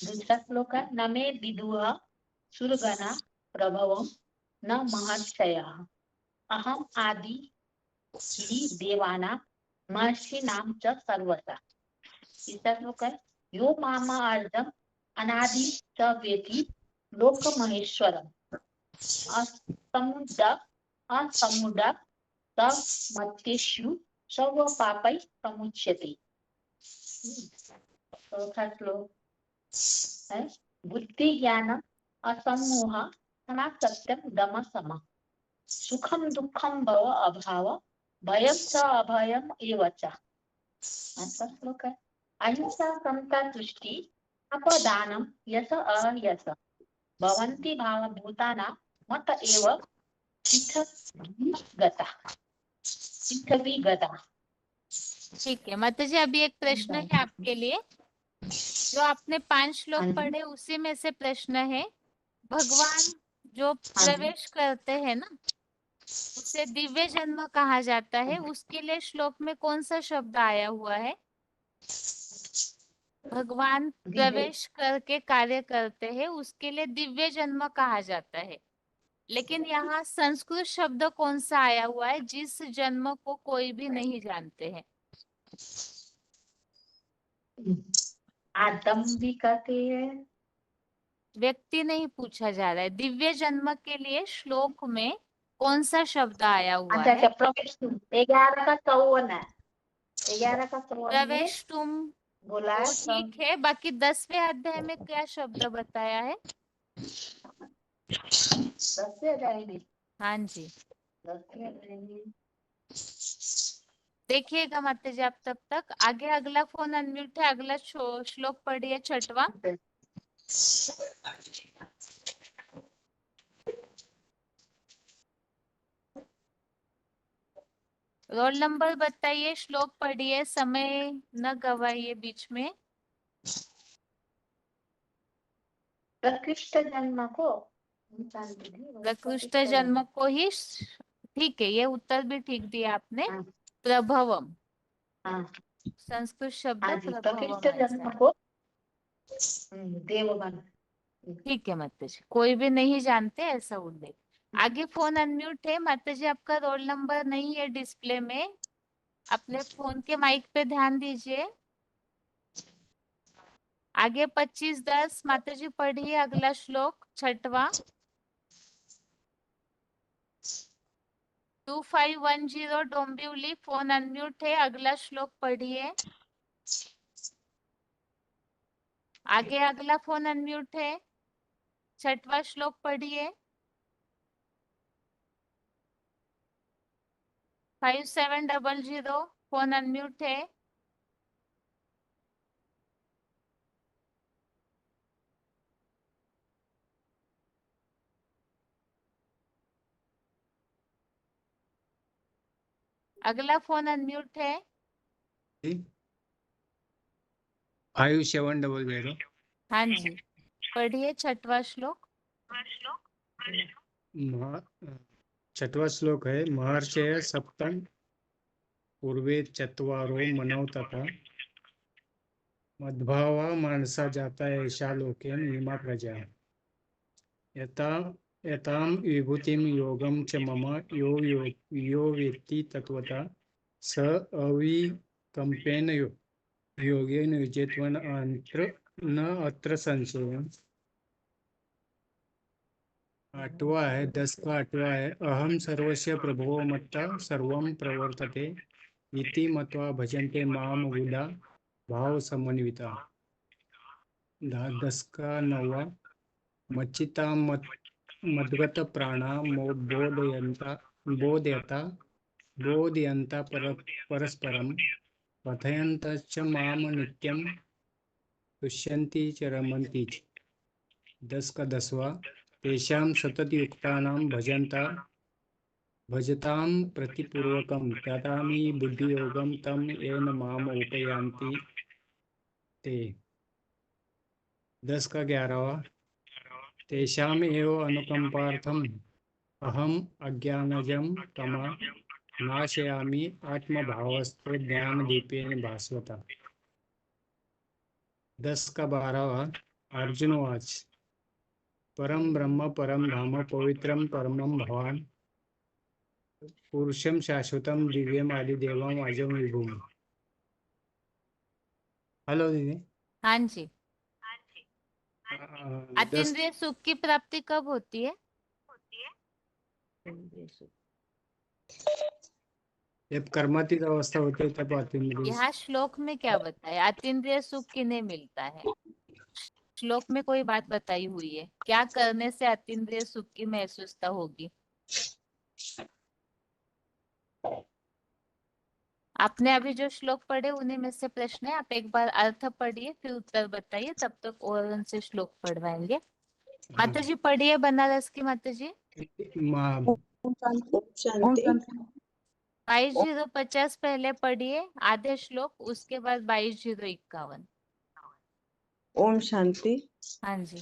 L: दूसरा श्लोक है न मे विदुः सुरगणा प्रभवं न महर्षयः अहम आदि ही देवानां महर्षीणां च सर्वथा। तीसरा श्लोक है यो मामा अर्धम अनादि च वेति लोक महेश्वरम असमुद मत्येषु सर्व पापै प्रमुच्यते। चौथा श्लोक है बुद्धि ज्ञान असमोह सत्यम दम सम सुखम दुखम भव अभाव भयम च अभयम एव च। पांचवा श्लोक है अहिंसा समता तुष्टि अपदानम यस अयस भवन्ति भाव भूताना मत एव गता।
A: ठीक है माता जी, अभी एक प्रश्न है आपके लिए। जो आपने 5 श्लोक पढ़े उसी में से प्रश्न है, भगवान जो प्रवेश करते हैं ना उसे दिव्य जन्म कहा जाता है, उसके लिए श्लोक में कौन सा शब्द आया हुआ है? भगवान प्रवेश करके कार्य करते हैं उसके लिए दिव्य जन्म कहा जाता है, लेकिन यहाँ संस्कृत शब्द कौन सा आया हुआ है जिस जन्म को कोई भी नहीं जानते हैं?
L: आदम भी कहते हैं।
A: व्यक्ति नहीं पूछा जा रहा है, दिव्य जन्म के लिए श्लोक में कौन सा शब्द आया हुआ
L: अच्छा
A: है?
L: अच्छा प्रवेश 11 का 54 है। 11 का 54 में
A: प्रवेश तुम
L: बोला
A: वो
L: है
A: ठीक है, बाकी 10वें अध्याय में क्या शब्द बताया है?
L: 10वें अध्याय में।
A: हाँ जी
L: 10वें अध्याय में
A: देखिएगा माता जी आप, तब तक आगे अगला फोन अनम्यूट है, अगला श्लोक पढ़िए 6वां। रोल नंबर बताइए, श्लोक पढ़िए, समय न गवाइए बीच में।
L: प्रकृष्ट जन्म को
A: प्रकृष्ट जन्म को ही ठीक है, ये उत्तर भी ठीक दिया आपने। प्रभवम,
L: हाँ
A: संस्कृत शब्द
L: हाँ जी,
A: प्रभवम
L: प्रकृष्ट
A: ऐसा
L: जन्म
A: है।
L: को देवगण।
A: ठीक है माता जी, कोई भी नहीं जानते ऐसा उल्लेख। आगे फोन अनम्यूट है माता जी, आपका रोल नंबर नहीं है डिस्प्ले में, अपने फोन के माइक पे ध्यान दीजिए। आगे 25-10 माता जी पढ़िए अगला श्लोक, छठवा। 2510 डोंबिवली, फोन अनम्यूट है, अगला श्लोक पढ़िए। आगे अगला फोन अनम्यूट है, छठवा श्लोक पढ़िए। 5700 फोन अनम्यूट है। अगला फोन अनम्यूट है।
M: 5700।
A: हाँ जी, पढ़िए छठवा श्लोक।
M: छठवा श्लोक है, महर्षय सप्तम पूर्वे चत्वारो मनौ तथा मद्भावा मानसा जाता ऐशा लोके मीमा प्रजा यताम विभूतिम योगम च मम यो वेत्ति तत्वता स अविकम्पेन योगेन युज्यत्वन न अत्र संशय। आठवा है, 10 का 8वां है, अहम सर्वस्य प्रभो मत्ता सर्वं प्रवर्तते इति मत्वा भजन्ते माम बुधा भाव समन्विता। 10 का 9वां, मच्चिता मद्गत प्राणा बोधयन्ता परस्परम कथयन्तश्च माम नित्यं तुष्यन्ति च रमन्ति च। 10 का 10वां, तेषां सततयुक्तानां भजतां प्रतिपूर्वकं ददामि बुद्धियोगं तं येन माम उपयान्ति ते। 10 का 11वां, तेषाम् एव अनुकंपार्थम् अहम् अज्ञानजं तमा नाशयामि आत्मभावस्थो ज्ञानदीपेन भास्वता। 10 का 12वां, अर्जुनवाच परम ब्रह्म परम धाम पवित्रम परमं भवान पुरुषम शाश्वतम दिव्यम आदिदेवम अजम विभुम। हेलो दीदी।
A: हाँ जी,
M: 10
A: अतीन्द्रिय सुख की प्राप्ति कब होती है?
M: जब कर्मातीत अवस्था होती है तब अतीन्द्रिय।
A: यहाँ श्लोक में क्या बताया, अतीन्द्रिय सुख किन्हें मिलता है? श्लोक में कोई बात बताई हुई है, क्या करने से अतीन्द्रिय सुख की महसूसता होगी? आपने अभी जो श्लोक पढ़े उन्हीं में से प्रश्न है, आप एक बार अर्थ पढ़िए फिर उत्तर बताइए, तब तक और उनसे श्लोक पढ़वाएंगे। माता जी पढ़िए बनारस की माता जी। 22:50 पहले पढ़िए आधे श्लोक, उसके बाद 22:51।
N: ओम शांति।
A: हाँ जी,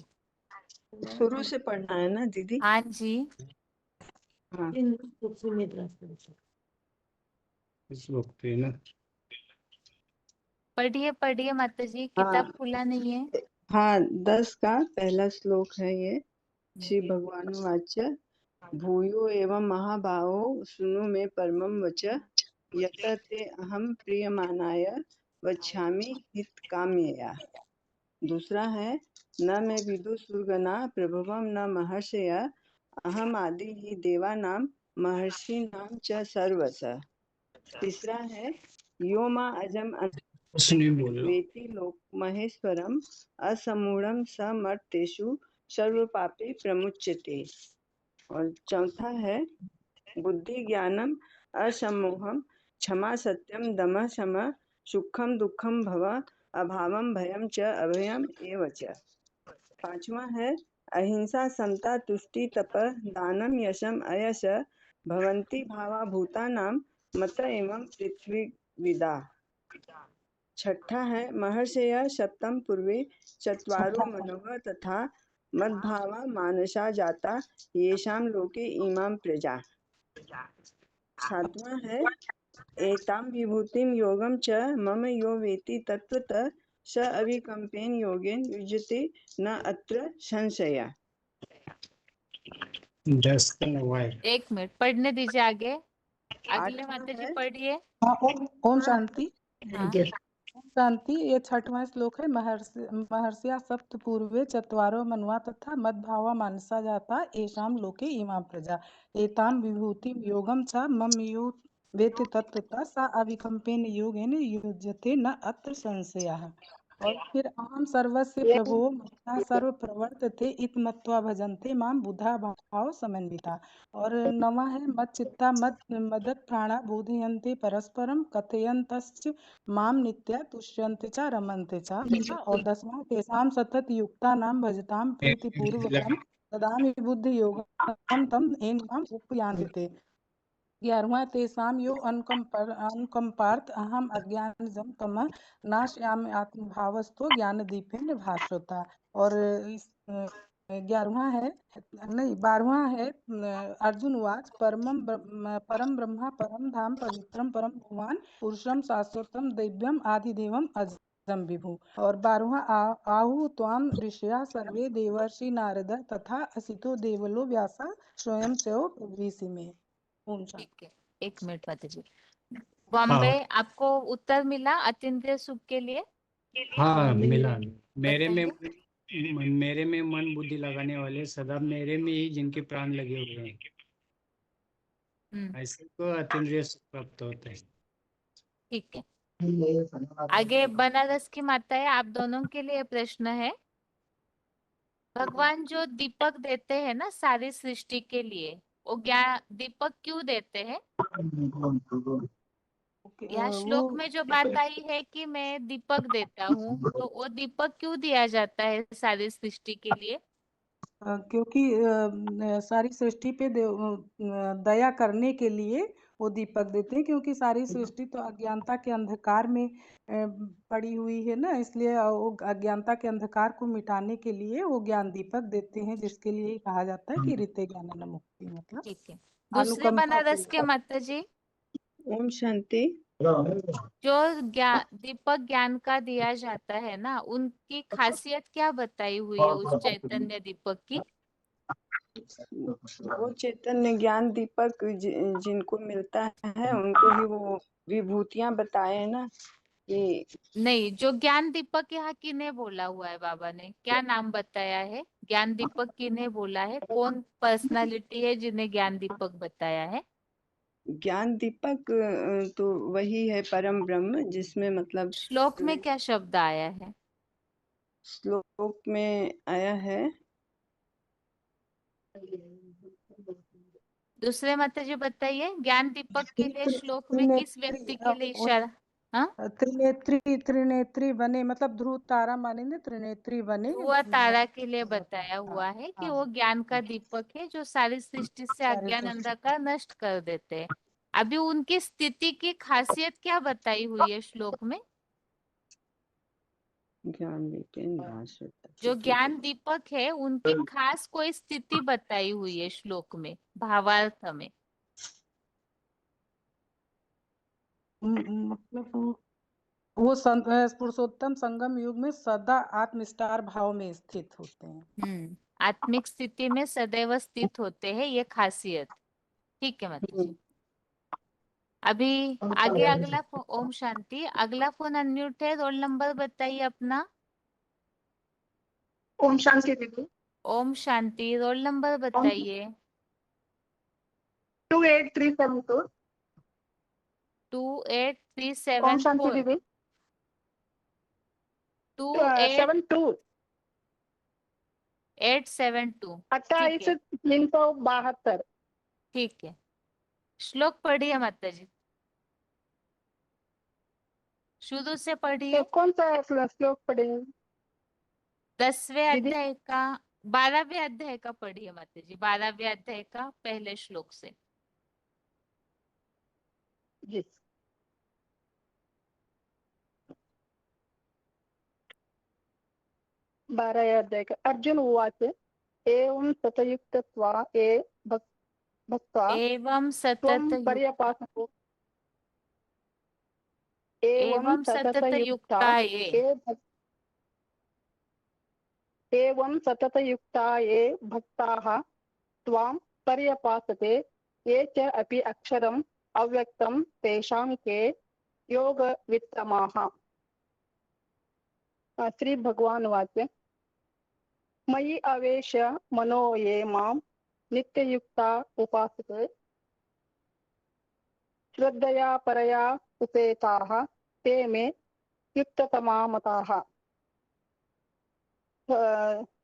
N: शुरू से पढ़ना है ना दीदी?
A: हाँ जी।
N: हाँ
M: श्लोक पे ना
A: पढ़िए माता जी, किताब खुला नहीं है।
N: हाँ 10 का पहला श्लोक है ये। श्री भगवान वाच्य भूयो एवं महाभावो सुनु मे परमं वच यत ते अहम प्रियमानाय वक्ष्यामि हित काम्यया। दूसरा है न मे विदु सुरगना प्रभवम न महर्षया अहम आदि ही देवानां महर्षिणां च सर्वस्य। तीसरा है यो मा अजम वेति लोक महेश्वरम असमूढ़म समर्तेषु सर्व पापे प्रमुच्यते। और चौथा है बुद्धि ज्ञानम असमोहम क्षमा सत्यम दमः शमः सुखम दुखम भव अभावम भयम च अभयम एव च। पांचवा है अहिंसा समता तुष्टि तप दानम यशम अयश भवन्ति भावा भूतानां मत एवं पृथ्वी विदा। छठा है महर्षय शतम पूर्वे चत्वारो मनव तथा मद्भावा मानसा जाता येषाम लोके इमाम प्रजा। सातवां है एताम विभूतिम योगम च मम यो वेति तत्वतः स अविकंपेन योगेन युज्यते न अत्र संशय।
M: 10 का वाय।
A: 1 मिनट पढ़ने दीजिए आगे। अगले
C: आठवां
A: माता जी
C: है
A: पढ़िए।
C: ओम शांति।
A: हाँ
C: ओम शांति। ये 6वां श्लोक है महर्षिया सप्त पूर्वे चत्वारो मनवा तथा मद्भावा मानसा जाता एषाम लोके इमाम प्रजा। एताम विभूति योगम च मम यो वेति तत्वतः सा अविकंपेन योगेन युज्यते न अत्र संशयः। और फिर अहम सर्वस्य प्रभो मत्ता सर्व प्रवर्तते इत मत्वा भजन्ते माम बुधा भाव समन्विता। और 9वां है मत चित्ता मदत प्राणा बोधयन्ते परस्परम कथयन्तश्च माम नित्या तुष्यन्ते च रमन्ते च। और 10वां तेषां सतत युक्ता नाम भजताम प्रीति पूर्वकम ददामि बुद्धि योगम तम येन माम उपयान्ति ते। 11वां तेषां यो अनुकंपार्थ अहम अज्ञानजं तमः नाशयामि आत्मभावस्थो ज्ञानदीपेन भास्वता। और 11वां है नहीं 12वां है अर्जुन उवाच परम ब्रह्म परम धाम पवित्रम परम भगवान पुरुषम शाश्वतम दिव्यम आदिदेवम अजम विभु। और 12वां आहु त्वाम ऋषया सर्वे देवर्षि नारद तथा असितो देवलो व्यासा स्वयं चो पृथ्वी में।
A: ठीक है 1 मिनट माता जी। बॉम्बे आपको उत्तर मिला अतीन्द्रिय सुख के लिए?
M: हाँ मिला।
A: बताइए।
M: मेरे में मन बुद्धि लगाने वाले सदा मेरे में ही जिनके प्राण लगे हुए हैं ऐसे को अतीन्द्रिय सुख प्राप्त होता है।
A: ठीक है आगे बनारस की माता है, आप दोनों के लिए प्रश्न है। भगवान जो दीपक देते हैं ना सारी सृष्टि के लिए, वो ज्ञान दीपक क्यों देते हैं? यहाँ श्लोक में जो बात आई है कि मैं दीपक देता हूँ, तो वो दीपक क्यों दिया जाता है सारी सृष्टि के लिए?
C: क्योंकि सारी सृष्टि पे दया करने के लिए वो दीपक देते हैं, क्योंकि सारी सृष्टि तो अज्ञानता के अंधकार में पड़ी हुई है ना, इसलिए वो अज्ञानता के अंधकार को मिटाने के लिए वो ज्ञान दीपक देते हैं, जिसके लिए कहा जाता है कि रीते ज्ञान मुक्ति मतलब
A: ठीक है दूसरे बनारस के माता जी।
N: ओम शांति।
A: जो दीपक ज्ञान का दिया जाता है ना, उनकी खासियत क्या बताई हुई है उस चैतन्य दीपक की?
N: वो चैतन्य ज्ञान दीपक जिनको मिलता है उनको ही वो विभूतियां बताए है ना कि
A: नहीं, जो ज्ञान दीपक यहाँ किने बोला हुआ है बाबा ने, क्या नाम बताया है? ज्ञान दीपक किने बोला है? कौन पर्सनालिटी है जिन्हें ज्ञान दीपक बताया है?
N: ज्ञान दीपक तो वही है परम ब्रह्म, जिसमें मतलब
A: श्लोक में क्या शब्द आया है?
N: श्लोक में आया है
A: दूसरे माता जी बताइए, ज्ञान दीपक के लिए श्लोक में किस व्यक्ति के लिए इशारा? हाँ
C: त्रिनेत्री बने मतलब ध्रुव तारा मानेंगे, त्रिनेत्री बने
A: ध्रुव तारा के लिए बताया हुआ है कि वो ज्ञान का दीपक है जो सारी सृष्टि से अज्ञान अंधकार नष्ट कर देते हैं। अभी उनकी स्थिति की खासियत क्या बताई हुई है श्लोक में?
N: ज्ञान
A: जो ज्ञान दीपक है उनकी खास कोई स्थिति बताई हुई है श्लोक में, भावार्थ में।
C: मतलब वो पुरुषोत्तम संगम युग में सदा आत्मस्टार भाव में स्थित होते हैं।
A: आत्मिक स्थिति में सदैव स्थित होते हैं, ये खासियत। ठीक है माता जी। अभी आगे अगला ओम शांति। अगला फोन अनम्यूट है, रोल नंबर बताइए अपना।
L: ओम शांति दीदी।
A: ओम शांति, रोल नंबर बताइए।
L: 28372।
A: 28374।
L: ओम शांति दीदी।
A: 282 872।
L: 28372।
A: ठीक है श्लोक पढ़िए माता जी, शुरू से पढ़िए।
L: तो कौन सा श्लोक पढ़ेंगे?
A: 10वें अध्याय का 12वें अध्याय का पढ़िए माता जी, 12वें अध्याय का पहले श्लोक से।
J: जी 12 अध्याय का अर्जुन उवाच एवं सतयुक्तत्वा ये भक्त्वा
A: एवं
J: त्वं
A: सतत
J: पर्यपासको एवं
A: सतत
J: सततयुक्ता
A: युक्ताये
J: एवं सततयुक्ता ये भक्ताः त्वां पर्यपासते ये च अपि अक्षरम् अव्यक्तं तेषां के योगवित्तमाः। श्री भगवान वाक्य मयि अवेश मनो ये मां नित्ययुक्ता उपासते श्रद्धया परया उपेताः ते मे युक्ततमा मताः।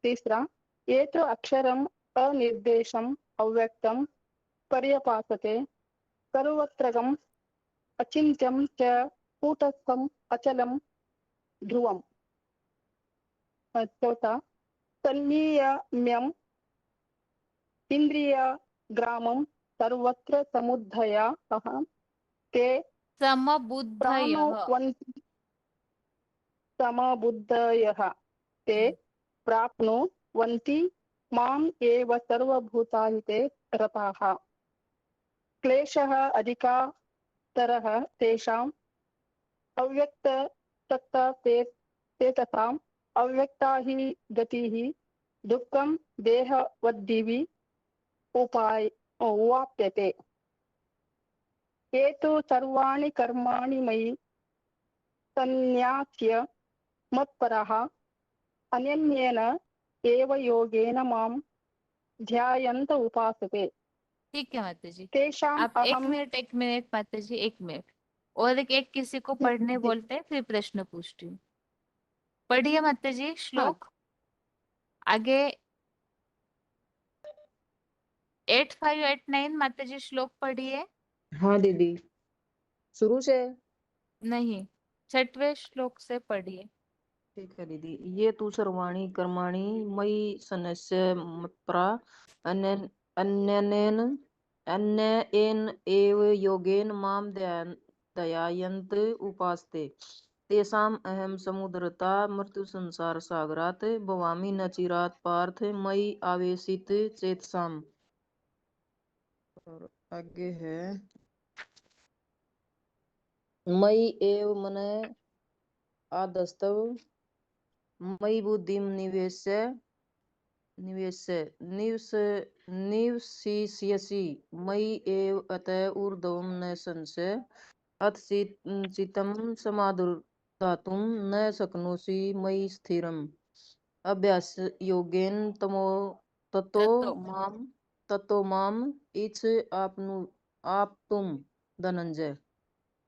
J: तीसरा ये तो अक्षरम् अनिर्देशम् अव्यक्तं पर्यपासते सर्वत्रगम् अचिन्त्यं च कूटस्थम् अचलं ध्रुवम्। चौथा तन्नियम्यम् इन्द्रियग्रामं सर्वत्र समुद्धयाः ते
A: समबुद्धयः
J: समबुद्धयः ते प्राप्नुवन्ति माम् एव सर्वभूताहिते रताः। क्लेशः अधिकतरः तेषाम् अव्यक्तसत्ता ते तथाम् अव्यक्ता हि गतिः दुःखं देहवद्दिवि उवाप्यते। ये तु सर्वाणि कर्माणि मयि सन्न्यास्य मत्परः अनन्येन एव योगेन मां ध्यायन्त उपासते।
A: ठीक है माता जी,
J: तेषाम्
A: आप एक
J: अहम्
A: मिनट माता जी, 1 मिनट और एक किसी को पढ़ने बोलते हैं फिर प्रश्न पूछती हूँ। पढ़िए माता जी श्लोक आगे 8589 माता जी श्लोक पढ़िए।
E: हाँ दीदी, शुरू से
A: नहीं, 6वें श्लोक से पढ़िए।
E: ठीक है दीदी। ये तु सर्वाणि कर्माणि मयि सन्न्यस्य मत्परा अन्येन एव योगेन मां ध्यायन्त उपासते तेषाम् अहं समुद्रता मृत्यु संसार सागरात् भवामि न चिरात् पार्थ मयि आवेशित चेतसाम्। और आगे है मयि एव मन आदस्तव मयि बुद्धिं निवसिष्यसि मयि एव अतः ऊर्ध्वं न संशय अथ चित्तं समाधातुं न शक्नोषि मयि स्थिरम् अभ्यास योगेन ततो माम इच्छ आप्तुं धनंजय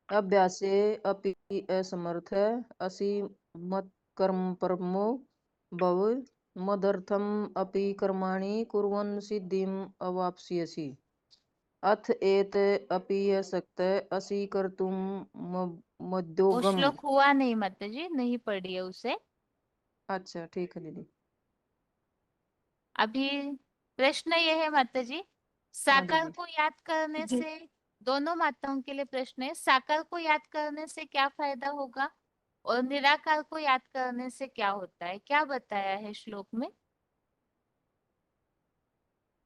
E: अभ्यासे अपि असमर्थ असि मत्कर्म परमो भव मदर्थम अपि कर्माणि कुर्वन् सिद्धिम् अवाप्स्यसि अथ एत अपि अशक्त असि कर्तुं
A: वो
E: मद्योगम।
A: श्लोक हुआ नहीं माता जी, नहीं पढ़िए उसे।
E: अच्छा ठीक है दीदी।
A: अभी प्रश्न ये है माता जी, साकार
E: दीदी।
A: को याद करने से, दोनों माताओं के लिए प्रश्न है, साकार को याद करने से क्या फायदा होगा और निराकार को याद करने से क्या होता है, क्या बताया है श्लोक में?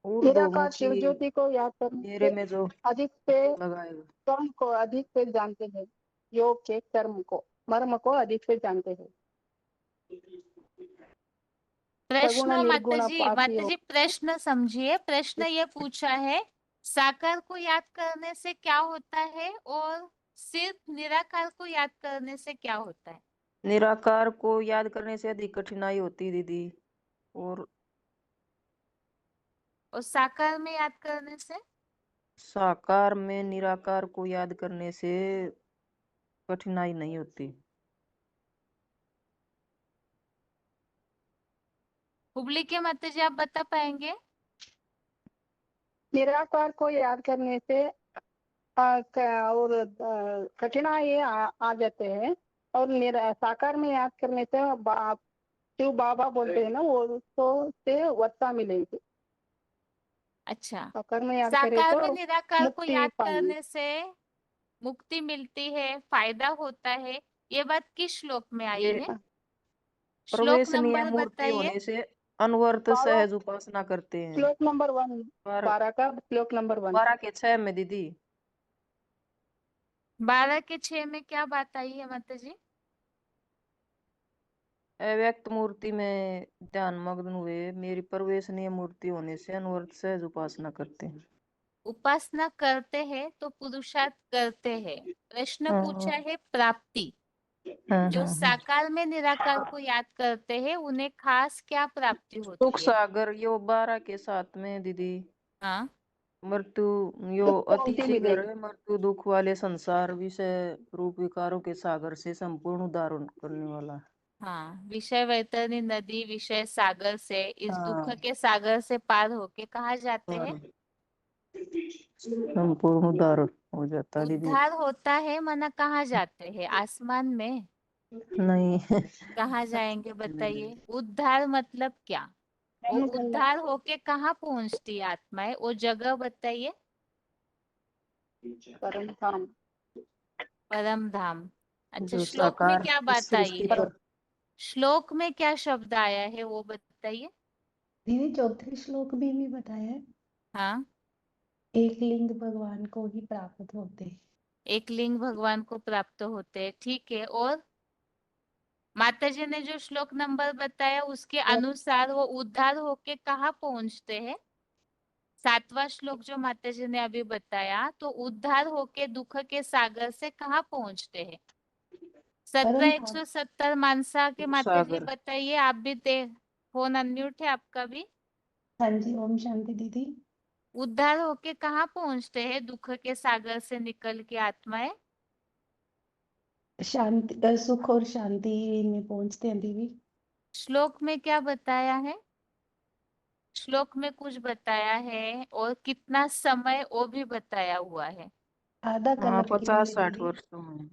J: निराकार शिव ज्योति को याद करने से
E: में जो
J: अधिक से
E: लगाएगा
J: कर्म को अधिक से जानते हैं, योग के कर्म को मर्म को अधिक से जानते हैं।
A: प्रश्न
J: निर्गुण
A: माता जी प्रश्न समझिए। प्रश्न ये पूछा है साकार को याद करने से क्या होता है और सिर्फ निराकार को याद करने से क्या होता है?
E: निराकार को याद करने से अधिक कठिनाई होती दीदी, और
A: साकार में याद करने से?
E: साकार में निराकार को याद करने से कठिनाई नहीं होती।
A: हुबली के माता जी आप बता पाएंगे?
J: निराकार को याद करने से और कठिनाई आ जाते हैं, और साकार में याद करने से शिव बाबा बोलते हैं ना, वो उसको से वत्ता मिलेगी।
A: अच्छा,
J: साकार में याद करें
A: साकार
J: तो
A: में निराकार को
J: मुक्ति
A: याद
J: पाएंगे।
A: करने से मुक्ति मिलती है, फायदा होता है, ये बात किस श्लोक में आई
E: ये
A: है? श्लोक
E: प्रवेशनीय
A: नंबर
E: मूर्ति
A: बताइए।
E: होने से अनवर्त सहज उपासना करते हैं।
J: श्लोक नंबर 1, 12 का श्लोक नंबर 1।
E: 12 के 6 में दीदी।
A: 12 के 6 में क्या बात आई है माता जी?
E: अव्यक्त मूर्ति में ध्यान मग्न हुए, मेरी प्रवेशनीय मूर्ति होने से अनवर्त सहज उपासना करते हैं।
A: उपासना करते हैं तो पुरुषार्थ करते हैं। प्रश्न
E: हाँ।
A: पूछा है प्राप्ति।
E: हाँ,
A: जो
E: हाँ, हाँ।
A: साकार में निराकार को याद करते हैं उन्हें खास क्या प्राप्ति
E: सुख
A: होती है?
E: सागर यो 12 के 7 में दीदी।
A: हाँ,
E: मृत्यु यो अति
J: पंक्ति में
E: शीघ्र है, मृत्यु दुख वाले संसार विषय रूप विकारों के सागर से संपूर्ण उद्धारण करने वाला।
A: हाँ, विषय वैतरणी नदी विषय सागर से, इस दुख
E: हाँ।
A: के सागर से पार होके कहाँ जाते हैं?
E: संपूर्ण उद्धारण हो जाता है दीदी।
A: उद्धार होता है माना कहाँ जाते हैं? आसमान में?
E: नहीं।
A: कहाँ जाएंगे बताइए? उद्धार मतलब क्या? वो उद्धार होके कहाँ पहुंचती है आत्माएं? वो जगह बताइए।
J: परम धाम।
A: परम धाम। अच्छा,
E: जो
A: श्लोक में
E: साकार
A: क्या
E: इस
A: बात आई
E: सृष्टि
A: है?
E: पर।
A: श्लोक में क्या शब्द आया है वो बताइए।
O: दीदी चौथे श्लोक में भी बताया है,
A: हाँ,
O: एक लिंग भगवान को ही प्राप्त होते हैं।
A: एक लिंग भगवान को प्राप्त होते हैं, ठीक है। और माता जी ने जो श्लोक नंबर बताया उसके अनुसार वो उद्धार होके कहाँ पहुंचते हैं? 7वां श्लोक जो माता जी ने अभी बताया, तो उद्धार होके दुख के सागर से कहाँ पहुंचते हैं? 17 मानसा के माता जी
E: सागर।
A: बताइए। आप भी दे, फोन अनम्यूट है आपका भी।
O: हाँ जी, ओम शांति दीदी।
A: उद्धार होके कहाँ पहुंचते हैं दुख के सागर से निकल के आत्माएं?
O: शांति, सुख और शांति में पहुंचते हैं दीदी।
A: श्लोक में क्या बताया है? श्लोक में कुछ बताया है और कितना समय वो भी बताया हुआ है।
O: आधा
E: हाँ,
O: कल्प के लिए
E: 50-60
O: दीदी,
E: वर्षों में।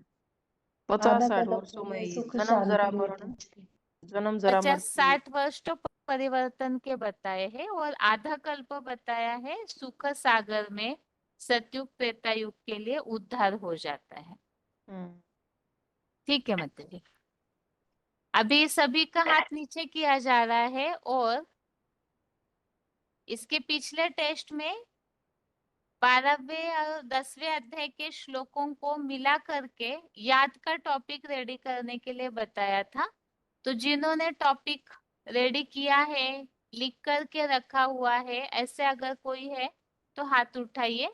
O: आधा
E: 50-60
O: कल्प
E: वर्षों
O: के
E: में
O: लिए
E: ही
O: सुख
E: जन्म जरा
O: शांति में
E: मरण,
O: पहुंचते हैं।
E: जन्म जरा
A: 50-60
E: मृत्यु।
A: वर्ष तो परिवर्तन के बताए हैं और आधा कल्प बताया है सुख सागर में सतयुग त्रेता युग के लिए उद्धार हो जाता है। ठीक है मतलब जी। अभी सभी का हाथ नीचे किया जा रहा है और इसके पिछले टेस्ट में 12वें और 10वें अध्याय के श्लोकों को मिला करके याद का टॉपिक रेडी करने के लिए बताया था। तो जिन्होंने टॉपिक रेडी किया है, लिख करके रखा हुआ है, ऐसे अगर कोई है तो हाथ उठाइए।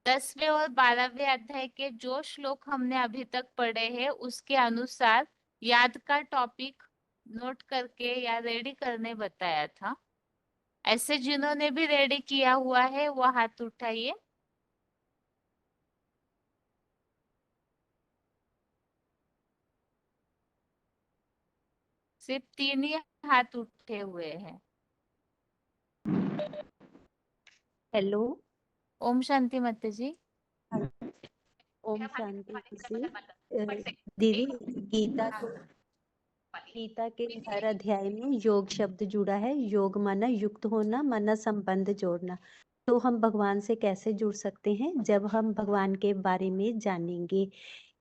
A: 10वें और 12वें अध्याय के जो श्लोक हमने अभी तक पढ़े हैं उसके अनुसार याद का टॉपिक नोट करके या रेडी करने बताया था। ऐसे जिन्होंने भी रेडी किया हुआ है वो हाथ उठाइए। सिर्फ 3 ही हाथ उठे हुए हैं।
P: हेलो,
A: ओम शांति माता जी।
P: ओम शांति जी। दीदी, गीता के हर अध्याय में योग शब्द जुड़ा है। योग माना युक्त होना, माना संबंध जोड़ना। तो हम भगवान से कैसे जुड़ सकते हैं? जब हम भगवान के बारे में जानेंगे,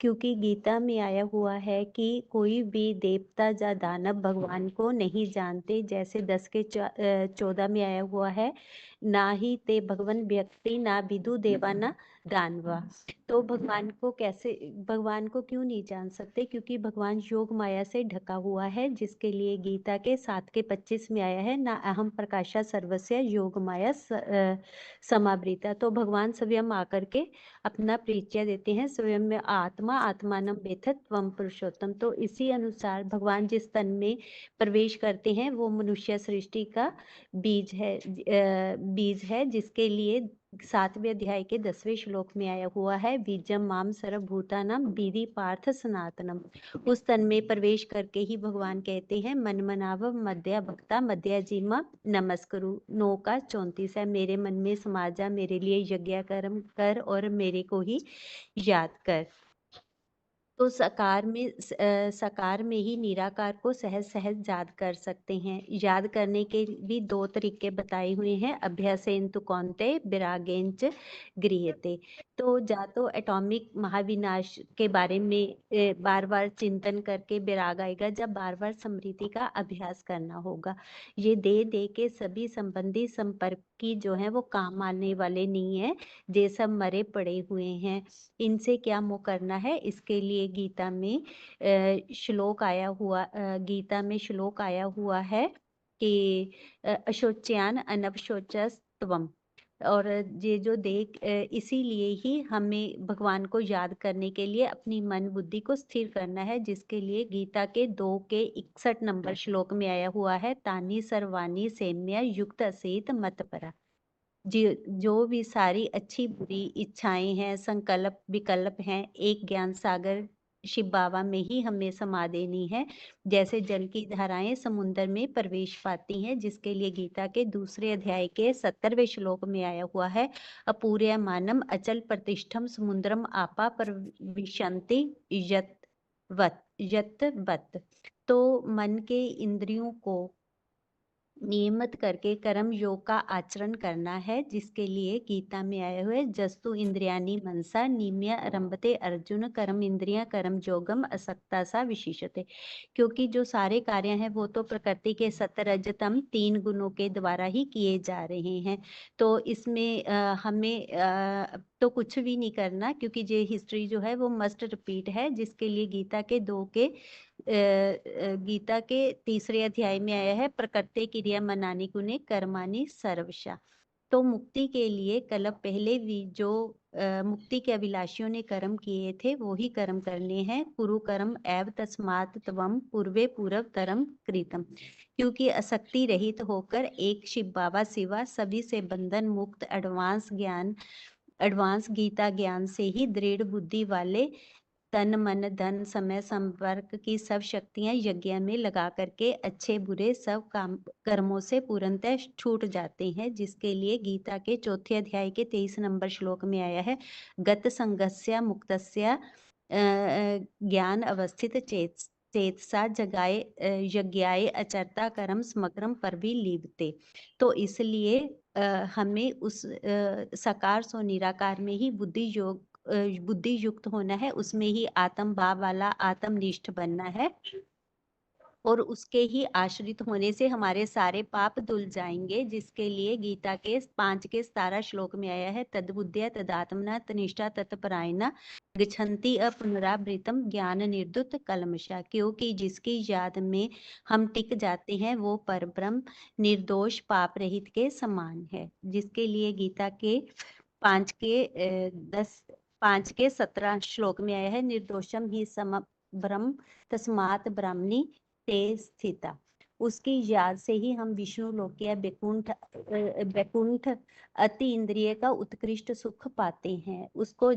P: क्योंकि गीता में आया हुआ है कि कोई भी देवता या दानव भगवान को नहीं जानते। जैसे 10 के 14 में आया हुआ है, ना ही ते भगवान व्यक्ति ना विदु देवा ना दानवा। तो भगवान को क्यों नहीं जान सकते? क्योंकि भगवान योग माया से ढका हुआ है, जिसके लिए गीता के 7 के 25 में आया है, ना अहम प्रकाशा सर्वस्य योग माया समावृता। तो भगवान स्वयं आकर के अपना परिचय देते हैं, स्वयं में आत्मा आत्मानम वेथत त्वम पुरुषोत्तम। तो इसी अनुसार भगवान जिस तन में प्रवेश करते हैं वो मनुष्य सृष्टि का बीज है, जिसके लिए 7वें अध्याय के 10वें श्लोक में आया हुआ है, बीजम माम सर्वभूतानाम विधि पार्थ सनातनम। उस तन में प्रवेश करके ही भगवान कहते हैं, मन मनाव मध्या भक्ता मध्या जीमा नमस्करु। 9 का 34 है, मेरे मन में समा जा, मेरे लिए यज्ञ कर्म कर और मेरे को ही याद कर। तो सकार में ही निराकार को सहज सहज याद कर सकते हैं। याद करने के भी 2 तरीके बताए हुए हैं, अभ्यासेन तु कौन्तेय विरागेंच गृह्यते। तो या तो एटॉमिक महाविनाश के बारे में बार बार चिंतन करके विराग आएगा, जब बार बार स्मृति का अभ्यास करना होगा। ये दे के सभी संबंधी संपर्क की जो है वो काम आने वाले नहीं है, ये सब मरे पड़े हुए हैं। इनसे क्या मोह करना है, इसके लिए गीता में श्लोक आया हुआ है कि अशोच्यान अनवशोचस्त्वम। और ये जो इसीलिए ही हमें भगवान को याद करने के लिए अपनी मन बुद्धि को स्थिर करना है, जिसके लिए गीता के 2 के 61 नंबर श्लोक में आया हुआ है, तानी सर्वाणी सेम्य युक्त असीत मतपरा। जो भी सारी अच्छी बुरी इच्छाएं हैं, संकल्प विकल्प हैं, एक ज्ञान सागर शिव बाबा में ही हमें समा देनी है, जैसे जल की धाराएं समुद्र में प्रवेश पाती हैं, जिसके लिए गीता के दूसरे अध्याय के 70वें श्लोक में आया हुआ है, अपूर्यमानम अचल प्रतिष्ठम समुद्रम आपा प्रविशन्ति यतवत। तो मन के इंद्रियों को नियमित करके कर्म योग का आचरण करना है, जिसके लिए गीता में आए हुए जस्तु इंद्रियाणि मनसा निम्य आरंभते अर्जुन कर्म इंद्रिया कर्म जोगम असक्ता सा विशिष्यते। क्योंकि जो सारे कार्य हैं वो तो प्रकृति के सतरजतम 3 गुणों के द्वारा ही किए जा रहे हैं। तो इसमें हमें तो कुछ भी नहीं करना, क्योंकि ये हिस्ट्री जो है वो मस्ट रिपीट है, जिसके लिए गीता के तीसरे अध्याय में आया है, प्रकृति क्रिया मनानी गुणे कर्माणि सर्वशा। तो मुक्ति के लिए कल पहले भी जो मुक्ति के अभिलाषियों ने कर्म किए थे वो ही कर्म करने हैं। कुरु कर्म एव तस्मात् त्वं पूर्वे पूर्व तरम कृतम। क्योंकि आसक्ति रहित होकर एक शिव बाबा सिवा सभी से बंधन मुक्त एडवांस गीता ज्ञान से ही दृढ़ बुद्धि वाले तन मन धन समय संपर्क की सब शक्तियां यज्ञ में लगा करके अच्छे बुरे सब कर्मों से पूर्णतः छूट जाते हैं, जिसके लिए गीता के 4थे अध्याय के 23 नंबर श्लोक में आया है, गत संगस्य मुक्तस्य ज्ञान अवस्थित चेतसा जगाए यज्ञाय अचरता कर्म समग्रम पर भी लीपते। तो इसलिए हमें उस सकार सो निराकार में ही बुद्धि युक्त होना है, उसमें ही आत्म भाव वाला आत्मनिष्ठ बनना है, और उसके ही आश्रित होने से हमारे सारे पाप धुल जाएंगे, जिसके लिए गीता के 5 के 17 श्लोक में आया है, तद्बुद्ध्या तदात्मना तनिष्ठा तत्परायणा गच्छन्ति अपुनरावृतम ज्ञान निर्दुत कलमशा। क्योंकि जिसकी याद में हम टिक जाते हैं वो परब्रह्म निर्दोष पाप रहित के समान है, जिसके लिए गीता के 5 के 17 श्लोक में आया है, निर्दोषम ही सम ब्रह्म तस्मात् ब्राह्मणी ते स्थिता। उसकी याद से ही हम विष्णु लोक या बैकुंठ अति इंद्रिय का उत्कृष्ट सुख पाते हैं। उसको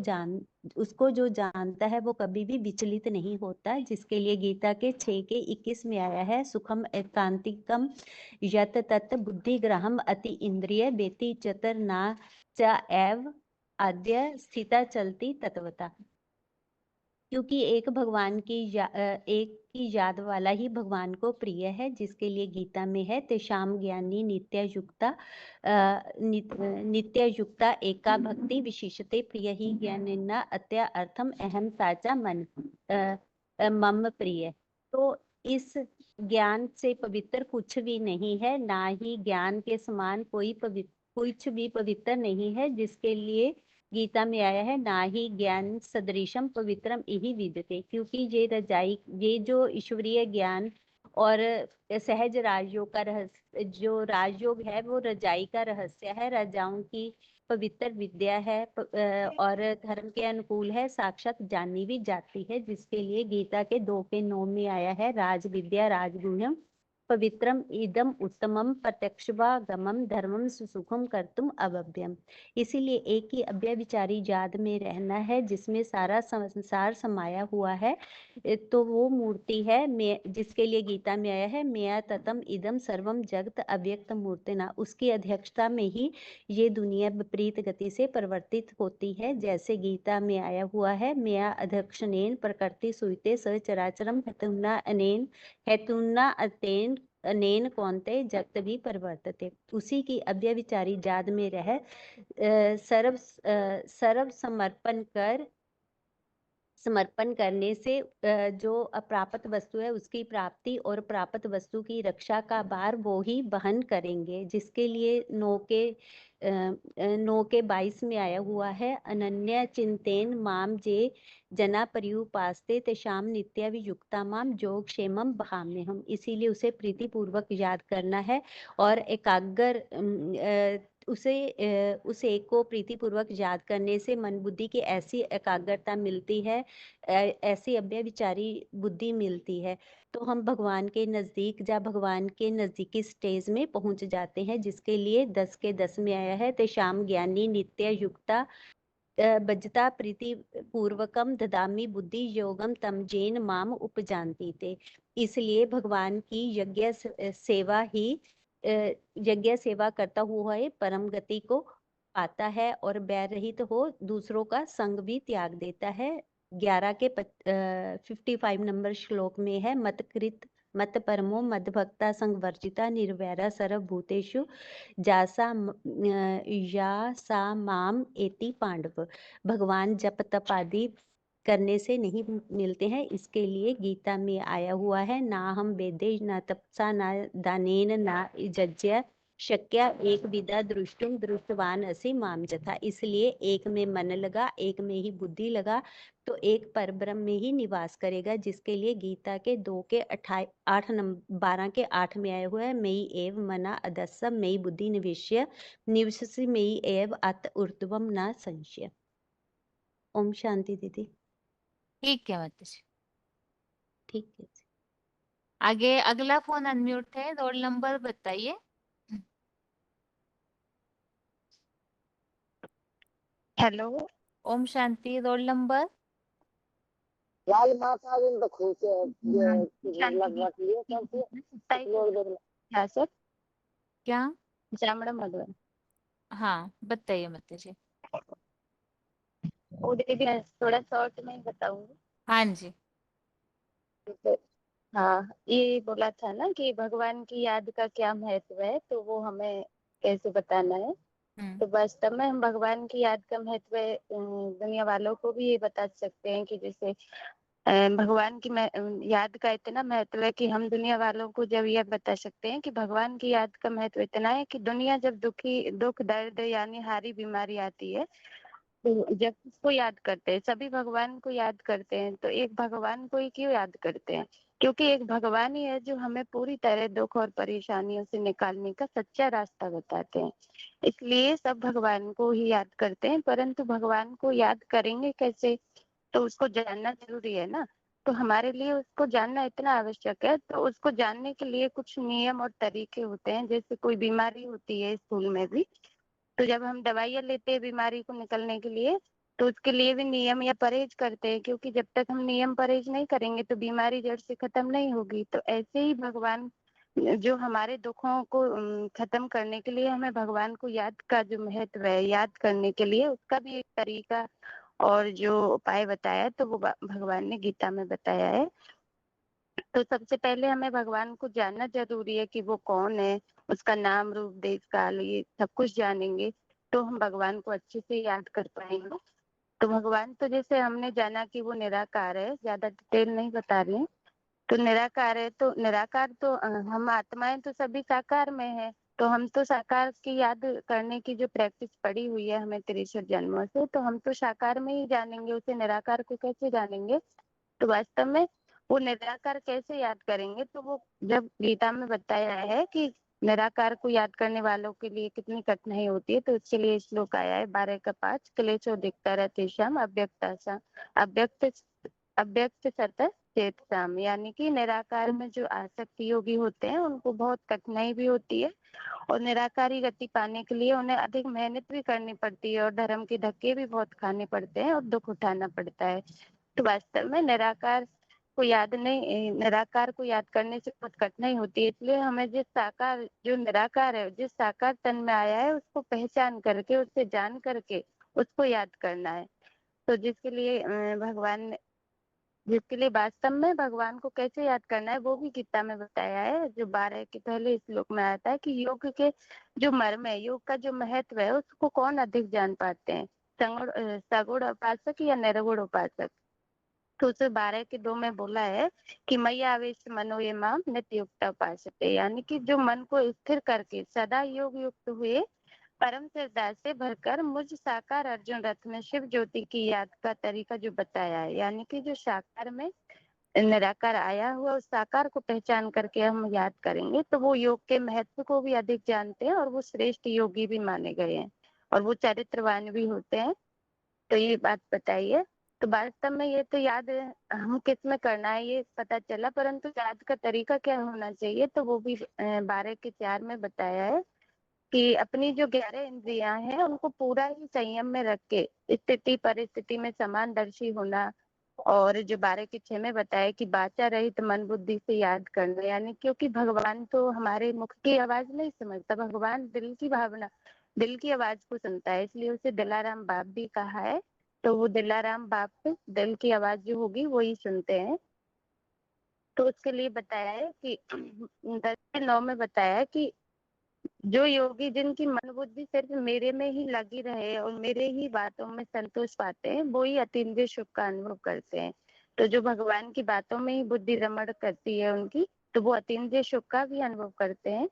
P: जो जानता है वो कभी भी विचलित नहीं होता, जिसके लिए गीता के 6 के 21 में आया है, सुखम एकांतिकम यत तत् बुद्धिग्रहम अति इंद्रिय बेति चतर ना च एव आद्य स्थिता चलती तत्वता। क्योंकि एक की याद वाला ही भगवान को प्रिय है, जिसके लिए गीता में है, तेषाम ज्ञानी नित्य युक्ता एका भक्ति विशिष्यते प्रिय ही ज्ञानिना अत्या अर्थम अहम साचा मन मम प्रिय। तो इस ज्ञान से पवित्र कुछ भी नहीं है, ना ही ज्ञान के समान कुछ भी पवित्र नहीं है, जिसके लिए गीता में आया है, ना ही ज्ञान सदृशम पवित्रम इहि विद्यते। क्योंकि ये जो ईश्वरीय ज्ञान और सहज राजयोग का रहस्य, जो राजयोग है वो रजाई का रहस्य है, राजाओं की पवित्र विद्या है और धर्म के अनुकूल है, साक्षात जानी भी जाती है, जिसके लिए गीता के 2 के 9 में आया है, राज विद्या राजगुह्यम पवित्रम इदम उत्तमम प्रत्यक्षवागमम धर्मम सुसुखम कर्तुम अव्ययम। इसीलिए एक ही अव्यभिचारी जात में रहना है जिसमें सारा संसार समाया हुआ है। तो वो मूर्ति है जिसके लिए गीता में आया है मया ततम इदम सर्वम जगत अव्यक्त मूर्तिना। उसकी अध्यक्षता में ही ये दुनिया विपरीत गति से परिवर्तित होती है। जैसे गीता में आया हुआ है मया अध्यक्षनेन प्रकृति सुइते सचराचरम हेतुना अतेन अनेन कौनते जगत भी परिवर्तते। उसी की अव्यभिचारी जात में रह सर्व समर्पण करने से जो अप्राप्त वस्तु है उसकी प्राप्ति और प्राप्त वस्तु की रक्षा का भार वो ही वहन करेंगे। जिसके लिए 9 के 22 में आया हुआ है अनन्य चिंतेन माम जे जना पर्युपास्ते तेषाम नित्य वियुक्ता माम योग क्षेमम बहाम्यहम। इसीलिए उसे प्रीति पूर्वक याद करना है और एकाग्र उस एक को प्रीति पूर्वक याद करने से मन बुद्धि की ऐसी एकाग्रता मिलती है, ऐसी अव्यभिचारी बुद्धि मिलती है। तो हम भगवान के नजदीक भगवान के नजदीकी स्टेज में पहुंच जाते हैं। जिसके लिए 10 के 10 में आया है तेषाम ज्ञानी नित्य युक्ता बजता प्रीति पूर्वकम ददामी बुद्धि योगम तम जेन माम उपजानती थे। इसलिए भगवान की यज्ञ सेवा करता हुआ परम गति को पाता है और बैर रहित हो दूसरों का संग भी त्याग देता है। 11 के 55 नंबर श्लोक में है मत परमो मद भक्ता संग वर्जिता निर्वैरा सर्वभूतेषु जासा माम एति पांडव। भगवान जप तप आदि करने से नहीं मिलते हैं। इसके लिए गीता में आया हुआ है ना हम वेदे न तपसा न दानेन न यज्ञ शक्य एक विदा दृष्टुम दृष्टवान असी माम जथा। इसलिए एक में मन लगा, एक में ही बुद्धि लगा तो एक परब्रह्म में ही निवास करेगा। जिसके लिए गीता के 2 के 12 के 8 में आया हुआ है मयि एव मना अदस्सम मयि बुद्धि निविश्य मयि एव अत ऊर्ध्वम न संशय। ओम शांति दीदी।
A: ठीक है माताजी।
P: ठीक है।
A: आगे अगला फोन अनम्यूट है, रोल नंबर बताइए।
Q: Hello.
A: Om Shanti. Roll number
D: लाल माता दिन तो खुश है ये लगभग ये
Q: हाँ सर।
A: क्या?
Q: जामड़ा मधुबन।
A: हाँ बताइए माताजी।
Q: वो दीदी मैं थोड़ा शॉर्ट में बताऊंगी।
A: हाँ जी।
Q: हाँ ये बोला था ना कि भगवान की याद का क्या महत्व है, तो वो हमें कैसे बताना है। तो वास्तव में हम भगवान की याद का महत्व दुनिया वालों को भी ये बता सकते हैं कि जैसे भगवान की याद का इतना महत्व है कि हम दुनिया वालों को जब यह बता सकते हैं कि भगवान की याद का महत्व इतना है कि दुनिया जब दुख दर्द यानी हारी बीमारी आती है तो जब उसको याद करते हैं, सभी भगवान को याद करते हैं, तो एक भगवान को ही क्यों याद करते हैं? क्योंकि एक भगवान ही है जो हमें पूरी तरह दुख और परेशानियों से निकालने का सच्चा रास्ता बताते हैं। इसलिए सब भगवान को ही याद करते हैं, परंतु भगवान को याद करेंगे कैसे, तो उसको जानना जरूरी है ना। तो हमारे लिए उसको जानना इतना आवश्यक है। तो उसको जानने के लिए कुछ नियम और तरीके होते हैं। जैसे कोई बीमारी होती है स्कूल में भी, तो जब हम दवाइयाँ लेते हैं बीमारी को निकलने के लिए, तो उसके लिए भी नियम या परहेज करते हैं, क्योंकि जब तक हम नियम परहेज नहीं करेंगे तो बीमारी जड़ से खत्म नहीं होगी। तो ऐसे ही भगवान जो हमारे दुखों को खत्म करने के लिए हमें भगवान को याद का जो महत्व है, याद करने के लिए उसका भी एक तरीका और जो उपाय बताया तो वो भगवान ने गीता में बताया है। तो सबसे पहले हमें भगवान को जानना जरूरी है कि वो कौन है, उसका नाम रूप देश काल ये सब कुछ जानेंगे तो हम भगवान को अच्छे से याद कर पाएंगे। तो भगवान तो जैसे हमने जाना कि वो निराकार है, ज्यादा डिटेल नहीं बता रही हूँ। तो निराकार है, तो निराकार तो हम आत्माएं तो सभी साकार में है, तो हम तो साकार की याद करने की जो प्रैक्टिस पड़ी हुई है हमें 63 जन्मों से, तो हम तो साकार में ही जानेंगे, उसे निराकार को कैसे जानेंगे। तो वास्तव में वो निराकार कैसे याद करेंगे, तो वो जब गीता में बताया है कि निराकार को याद करने वालों के लिए कितनी कठिनाई होती है, तो उसके लिए श्लोक आया है 12 का 5 क्लेशो दिक्तर तेषाम अव्यक्त सत चेतसाम, यानी कि निराकार में जो आसक्त योगी होते हैं उनको बहुत कठिनाई भी होती है और निराकारी गति पाने के लिए उन्हें अधिक मेहनत भी करनी पड़ती है और धर्म के धक्के भी बहुत खाने पड़ते हैं और दुख उठाना पड़ता है। तो वास्तव में निराकार को याद करने से बहुत कठिनाई होती है, इसलिए हमें जो निराकार है, जिस साकार तन में आया है, उसको पहचान करके, उससे जान करके उसको याद करना है। तो जिसके लिए वास्तव में भगवान को कैसे याद करना है वो भी गीता में बताया है, जो 12 के पहले श्लोक में आता है कि योग के जो मर्म है, योग का जो महत्व है, उसको कौन अधिक जान पाते हैं, सगुण उपासक या निर्गुण उपासक। तो उसे 12 के 2 में बोला है कि मैया आवेश मनो ये माम नित्य युक्त उपासते, यानी कि जो मन को स्थिर करके सदा योग युक्त हुए परम श्रद्धा से भरकर मुझ साकार अर्जुन रथ में शिव ज्योति की याद का तरीका जो बताया है, यानी कि जो साकार में निराकार आया हुआ उस साकार को पहचान करके हम याद करेंगे तो वो योग के महत्व को भी अधिक जानते हैं और वो श्रेष्ठ योगी भी माने गए हैं और वो चरित्रवान भी होते हैं। तो ये बात बताइए। तो वास्तव में ये तो याद हम किस में करना है ये पता चला, परंतु याद का तरीका क्या होना चाहिए तो वो भी 12 के 4 में बताया है कि अपनी जो 11 इंद्रियां हैं उनको पूरा ही संयम में रख के स्थिति परिस्थिति में समानदर्शी होना, और जो 12 के 6 में बताया कि वाचा रहित मन बुद्धि से याद करना, यानी क्योंकि भगवान तो हमारे मुख की आवाज नहीं समझता, भगवान दिल की भावना, दिल की आवाज को सुनता है, इसलिए उसे दिलाराम बाप भी कहा है। तो वो दिलाराम बाप दिल की आवाज जो होगी वो ही सुनते हैं। तो उसके लिए बताया है कि 10 के 9 में बताया है कि जो योगी जिनकी मन बुद्धि सिर्फ मेरे में ही लगी रहे और मेरे ही बातों में संतोष पाते हैं वो ही अतीन्द्रिय सुख का अनुभव करते हैं। तो जो भगवान की बातों में ही बुद्धि रमण करती है उनकी, तो वो अतीन्द्रिय सुख का भी अनुभव करते हैं।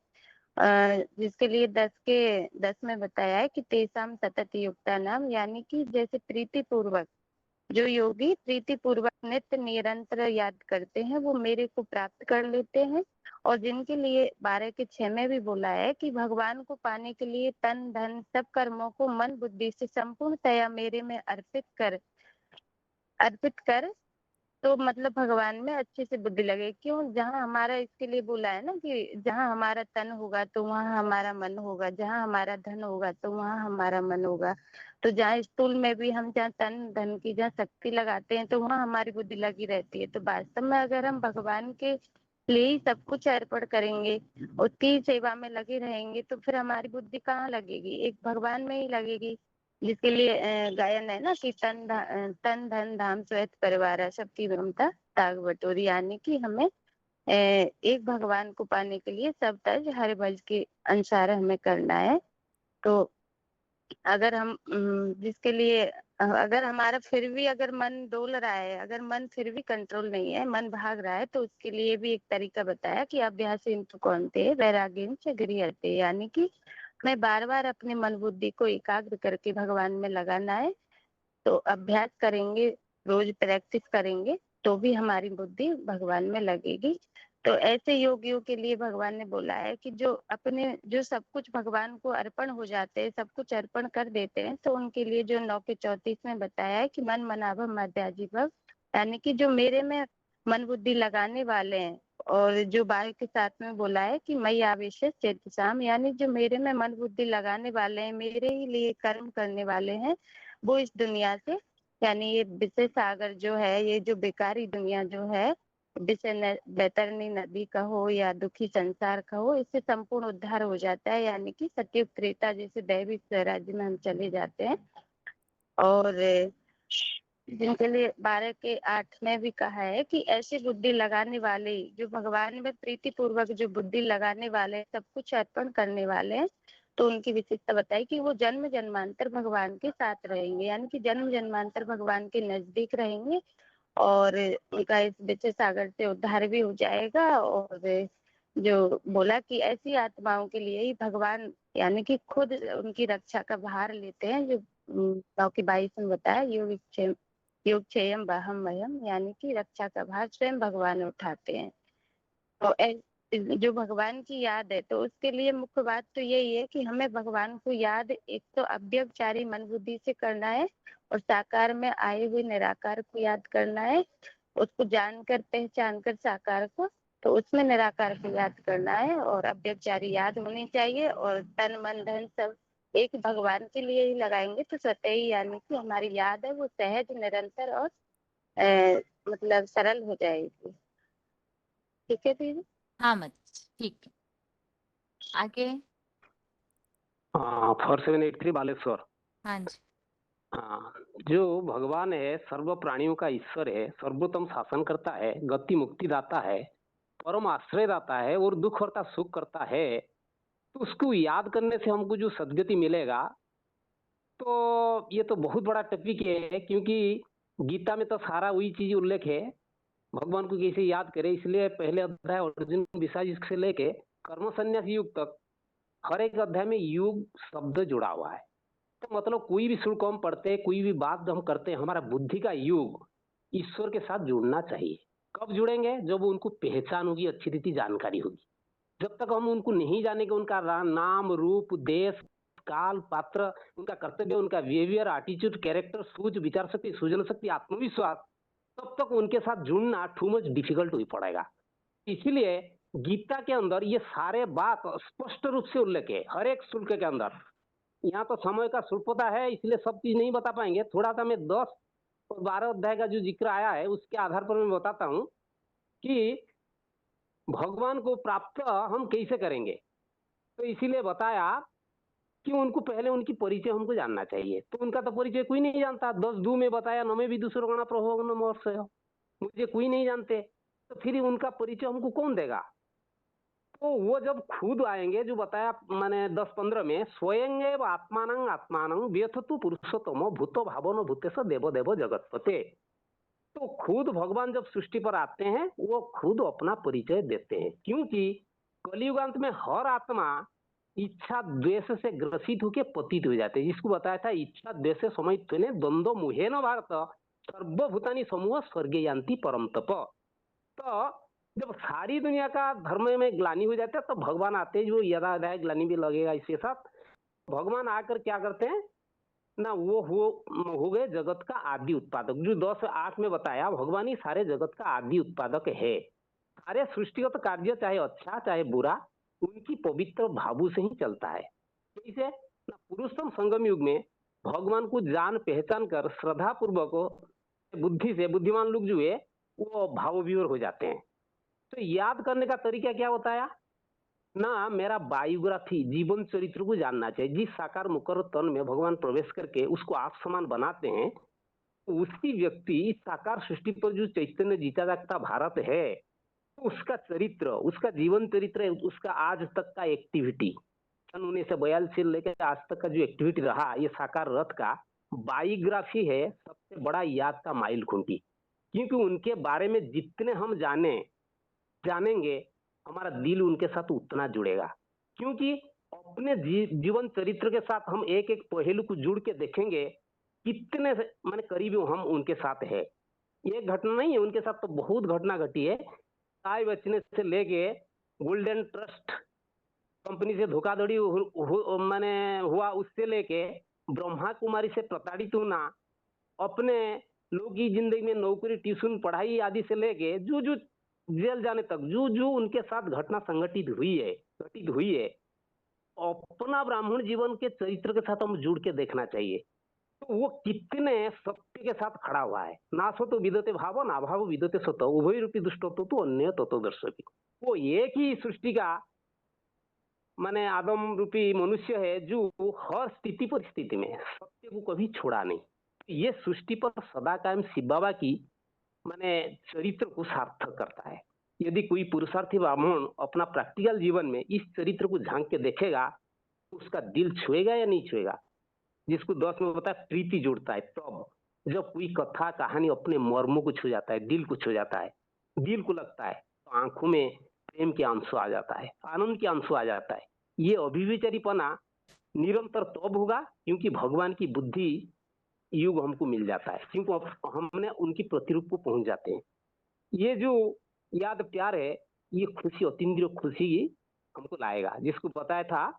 Q: जिसके लिए 10 के 10 में बताया है कि तेसाम सतत युक्ता नाम, यानी कि जैसे प्रीति पूर्वक जो योगी प्रीति पूर्वक नित्य निरंतर याद करते हैं वो मेरे को प्राप्त कर लेते हैं। और जिनके लिए 12 के 6 में भी बोला है कि भगवान को पाने के लिए तन धन सब कर्मों को मन बुद्धि से संपूर्णतया मेरे में अर्पित कर तो मतलब भगवान में अच्छे से बुद्धि लगे। क्यों? जहाँ हमारा, इसके लिए बोला है ना कि जहाँ हमारा तन होगा तो वहाँ हमारा मन होगा, जहाँ हमारा धन होगा तो वहाँ हमारा मन होगा। तो जहाँ स्थूल में भी हम जहाँ तन धन की जहाँ शक्ति लगाते हैं तो वहाँ हमारी बुद्धि लगी रहती है। तो वास्तव में अगर हम भगवान के लिए ही सब कुछ अर्पण करेंगे, उसकी सेवा में लगे रहेंगे, तो फिर हमारी बुद्धि कहाँ लगेगी? एक भगवान में ही लगेगी। जिसके लिए गायन है ना कि तन धन धाम श्वेत परिवार सबकी ममता ताग बटोरी, यानी कि हमें एक भगवान को पाने के लिए सब तज हर भज के अनुसार हमें करना है। तो अगर हम जिसके लिए अगर हमारा फिर भी अगर मन डोल रहा है, अगर मन फिर भी कंट्रोल नहीं है, मन भाग रहा है, तो उसके लिए भी एक तरीका बताया कि अभ्यास इंतु कौनते वैराग्यम च गृह्यते, यानी कि मैं बार बार अपने मन बुद्धि को एकाग्र करके भगवान में लगाना है। तो अभ्यास करेंगे, रोज प्रैक्टिस करेंगे तो भी हमारी बुद्धि भगवान में लगेगी। तो ऐसे योगियों के लिए भगवान ने बोला है कि जो सब कुछ भगवान को अर्पण हो जाते हैं, सब कुछ अर्पण कर देते हैं, तो उनके लिए जो 9 के 34 में बताया है कि मन मनाभव मध्याजीभव, यानी कि जो मेरे में मन बुद्धि लगाने वाले हैं, और जो 12 के 7 में बोला है कि मई आवेश चेतसाम, यानी जो मेरे में मन बुद्धि लगाने वाले हैं, मेरे ही लिए कर्म करने वाले हैं, वो इस दुनिया से, यानी ये विषय सागर जो है, ये जो बेकारी दुनिया जो है, विषय बैतरणी नदी का हो या दुखी संसार का हो, इससे संपूर्ण उद्धार हो जाता है, यानी कि सत्युग त्रेता जैसे दैविक स्वराज्य में हम चले जाते हैं। और जिनके लिए 12 के 8 में भी कहा है कि ऐसी बुद्धि लगाने वाले, जो भगवान में प्रीति पूर्वक जो बुद्धि लगाने वाले, सब कुछ अर्पण करने वाले हैं, तो उनकी विशेषता बताई कि वो जन्म जन्मांतर भगवान के साथ रहेंगे, यानी कि जन्म जन्मांतर भगवान के नजदीक रहेंगे और उनका इस विषय सागर से उद्धार भी हो जाएगा। और जो बोला कि ऐसी आत्माओं के लिए ही भगवान, यानी कि खुद उनकी रक्षा का भार लेते हैं, जो 9 की 22 में बताया योग क्षेयम बाहम वयम, यानी कि रक्षा का भार स्वयं भगवान उठाते हैं। तो जो भगवान की याद है, तो उसके लिए मुख्य बात तो यही है कि हमें भगवान को याद एक तो अव्यभिचारी मन बुद्धि से करना है और साकार में आए हुए निराकार को याद करना है। उसको जानकर पहचान कर साकार को, तो उसमें निराकार को याद करना है और अव्यभिचारी याद होनी चाहिए, और तन मन धन सब एक भगवान के लिए ही लगाएंगे तो स्वतः ही यानी कि हमारी याद है वो सहज निरंतर और मतलब सरल हो जाएगी। ठीक है दीदी?
A: हाँ मत ठीक है, आगे।
R: 4783 बालेश्वर।
A: हाँ जी।
R: हाँ, जो भगवान है सर्व प्राणियों का ईश्वर है, सर्वोत्तम शासन करता है, गति मुक्ति दाता है, परम आश्रय दाता है और दुख और सुख करता है, तो उसको याद करने से हमको जो सदगति मिलेगा, तो ये तो बहुत बड़ा टॉपिक है, क्योंकि गीता में तो सारा वही चीज उल्लेख है, भगवान को कैसे याद करे। इसलिए पहले अध्याय अर्जुन विषाद से लेके कर्म संन्यास युग तक हर एक अध्याय में युग शब्द जुड़ा हुआ है। तो मतलब कोई भी शुल्क हम पढ़ते हैं, कोई भी बात हम करते हैं, हमारा बुद्धि का युग ईश्वर के साथ जुड़ना चाहिए। कब जुड़ेंगे? जब उनको पहचान होगी, अच्छी रीति जानकारी होगी। जब तक हम उनको नहीं जानेंगे, उनका नाम रूप देश काल पात्र, उनका कर्तव्य, उनका बिहेवियर, एटीट्यूड, कैरेक्टर, सोच, विचार शक्ति, सृजन शक्ति, आत्मविश्वास, तब तक उनके साथ जुड़ना टू मच डिफिकल्ट ही पड़ेगा। इसीलिए गीता के अंदर ये सारे बात स्पष्ट रूप से उल्लेख है हर एक शुल्क के अंदर। यहाँ तो समय का स्वल्पता है, इसलिए सब चीज नहीं बता पाएंगे। थोड़ा सा मैं 10 और 12 अध्याय का जो जिक्र आया है उसके आधार पर मैं बताता हूँ कि भगवान को प्राप्त हम कैसे करेंगे। तो इसीलिए बताया कि उनको पहले उनकी परिचय हमको जानना चाहिए। तो उनका तो परिचय कोई नहीं जानता। 10:2 में बताया, न में भी दूसरो गणा प्रभो न मोर से हो, मुझे कोई नहीं जानते, तो फिर उनका परिचय हमको कौन देगा? तो वो जब खुद आएंगे, जो बताया मैंने 10-15 में, स्वयं एव आत्मानं आत्मानं व्यथतु पुरुषोत्तमो भूतो भावनो भूतेश देवो देवो जगतपते। तो खुद भगवान जब सृष्टि पर आते हैं वो खुद अपना परिचय देते हैं, क्योंकि कलियुगांत में हर आत्मा इच्छा द्वेष से ग्रसित होकर पतित हो जाते हैं। जिसको बताया था इच्छा द्वेष समित ने द्वंद्व मुहेन भारत सर्वभूतानि समूह स्वर्गे यान्ति परम तप। तो जब सारी दुनिया का धर्म में ग्लानि हो जाता है तो भगवान आते हैं, जो यदा अध्याय ग्लानि भी लगेगा इसके साथ। भगवान आकर क्या करते हैं ना, वो हो गए जगत का आदि उत्पादक। जो 10:8 में बताया, भगवान ही सारे जगत का आदि उत्पादक है। सारे सृष्टिगत कार्य चाहे अच्छा चाहे बुरा उनकी पवित्र भावों से ही चलता है। इसे ना पुरुषोत्तम संगम युग में भगवान को जान पहचान कर श्रद्धा पूर्वक बुद्धि से बुद्धिमान लोग जो है वो भाव विवर हो जाते हैं। तो याद करने का तरीका क्या बताया ना, मेरा बायोग्राफी जीवन चरित्र को जानना चाहिए। जिस साकार मुकर तन में भगवान प्रवेश करके उसको आप समान बनाते हैं, उसी व्यक्ति इस साकार सृष्टि पर जो चैतन्य जीता जागता भारत है, उसका चरित्र, उसका जीवन चरित्र, उसका आज तक का एक्टिविटी, सन 1942 से लेकर आज तक का जो एक्टिविटी रहा, ये साकार रथ का बायोग्राफी है सबसे बड़ा याद का माइल खूंटी। क्योंकि उनके बारे में जितने हम जानेंगे हमारा दिल उनके साथ उतना जुड़ेगा। क्योंकि अपने जीवन चरित्र के साथ हम एक एक पहलू को जुड़ के देखेंगे, कितने माने करीबी हम उनके साथ है। ये घटना नहीं है, उनके साथ तो बहुत घटना घटी है। ताई बचने से लेके गोल्डन ट्रस्ट कंपनी से धोखाधड़ी मैंने हुआ, उससे लेके ब्रह्मा कुमारी से प्रताड़ित होना, अपने लोग की जिंदगी में नौकरी, ट्यूशन, पढ़ाई आदि से लेके जो जेल जाने तक जो उनके साथ घटना घटित हुई है, अपना ब्राह्मण जीवन के चरित्र के साथ हम जुड़ के देखना चाहिए। तो वो कितने सत्य के साथ खड़ा हुआ है। ना सो तो विदते भाव, ना भाव विदते सत, उभय रूपी दुष्ट तो अन्य तत्व दर्शकी। वो एक ही सृष्टि का माने आदम रूपी मनुष्य है जो हर स्थिति परिस्थिति में सत्य को कभी छोड़ा नहीं। ये सृष्टि पर सदा कायम शिव बाबा की माने चरित्र को सार्थक करता है। यदि कोई पुरुषार्थी ब्राह्मण अपना प्रैक्टिकल जीवन में इस चरित्र को झांक के देखेगा तो उसका दिल छुएगा या नहीं छुएगा। जिसको 10 में बताया प्रीति जुड़ता है, तब जब कोई कथा कहानी अपने मर्मों को छू जाता है, दिल को छू जाता है, दिल को लगता है, तो आंखों में प्रेम के आंसू आ जाता है, आनंद के आंसू आ जाता है। ये अभिविचारीपना निरंतर तब होगा क्योंकि भगवान की बुद्धि युग हमको मिल जाता है, क्योंकि हमने उनकी प्रतिरूप को पहुंच जाते हैं। ये जो याद प्यार है, ये खुशी, अतीन्द्रिय खुशी हमको लाएगा। जिसको बताया था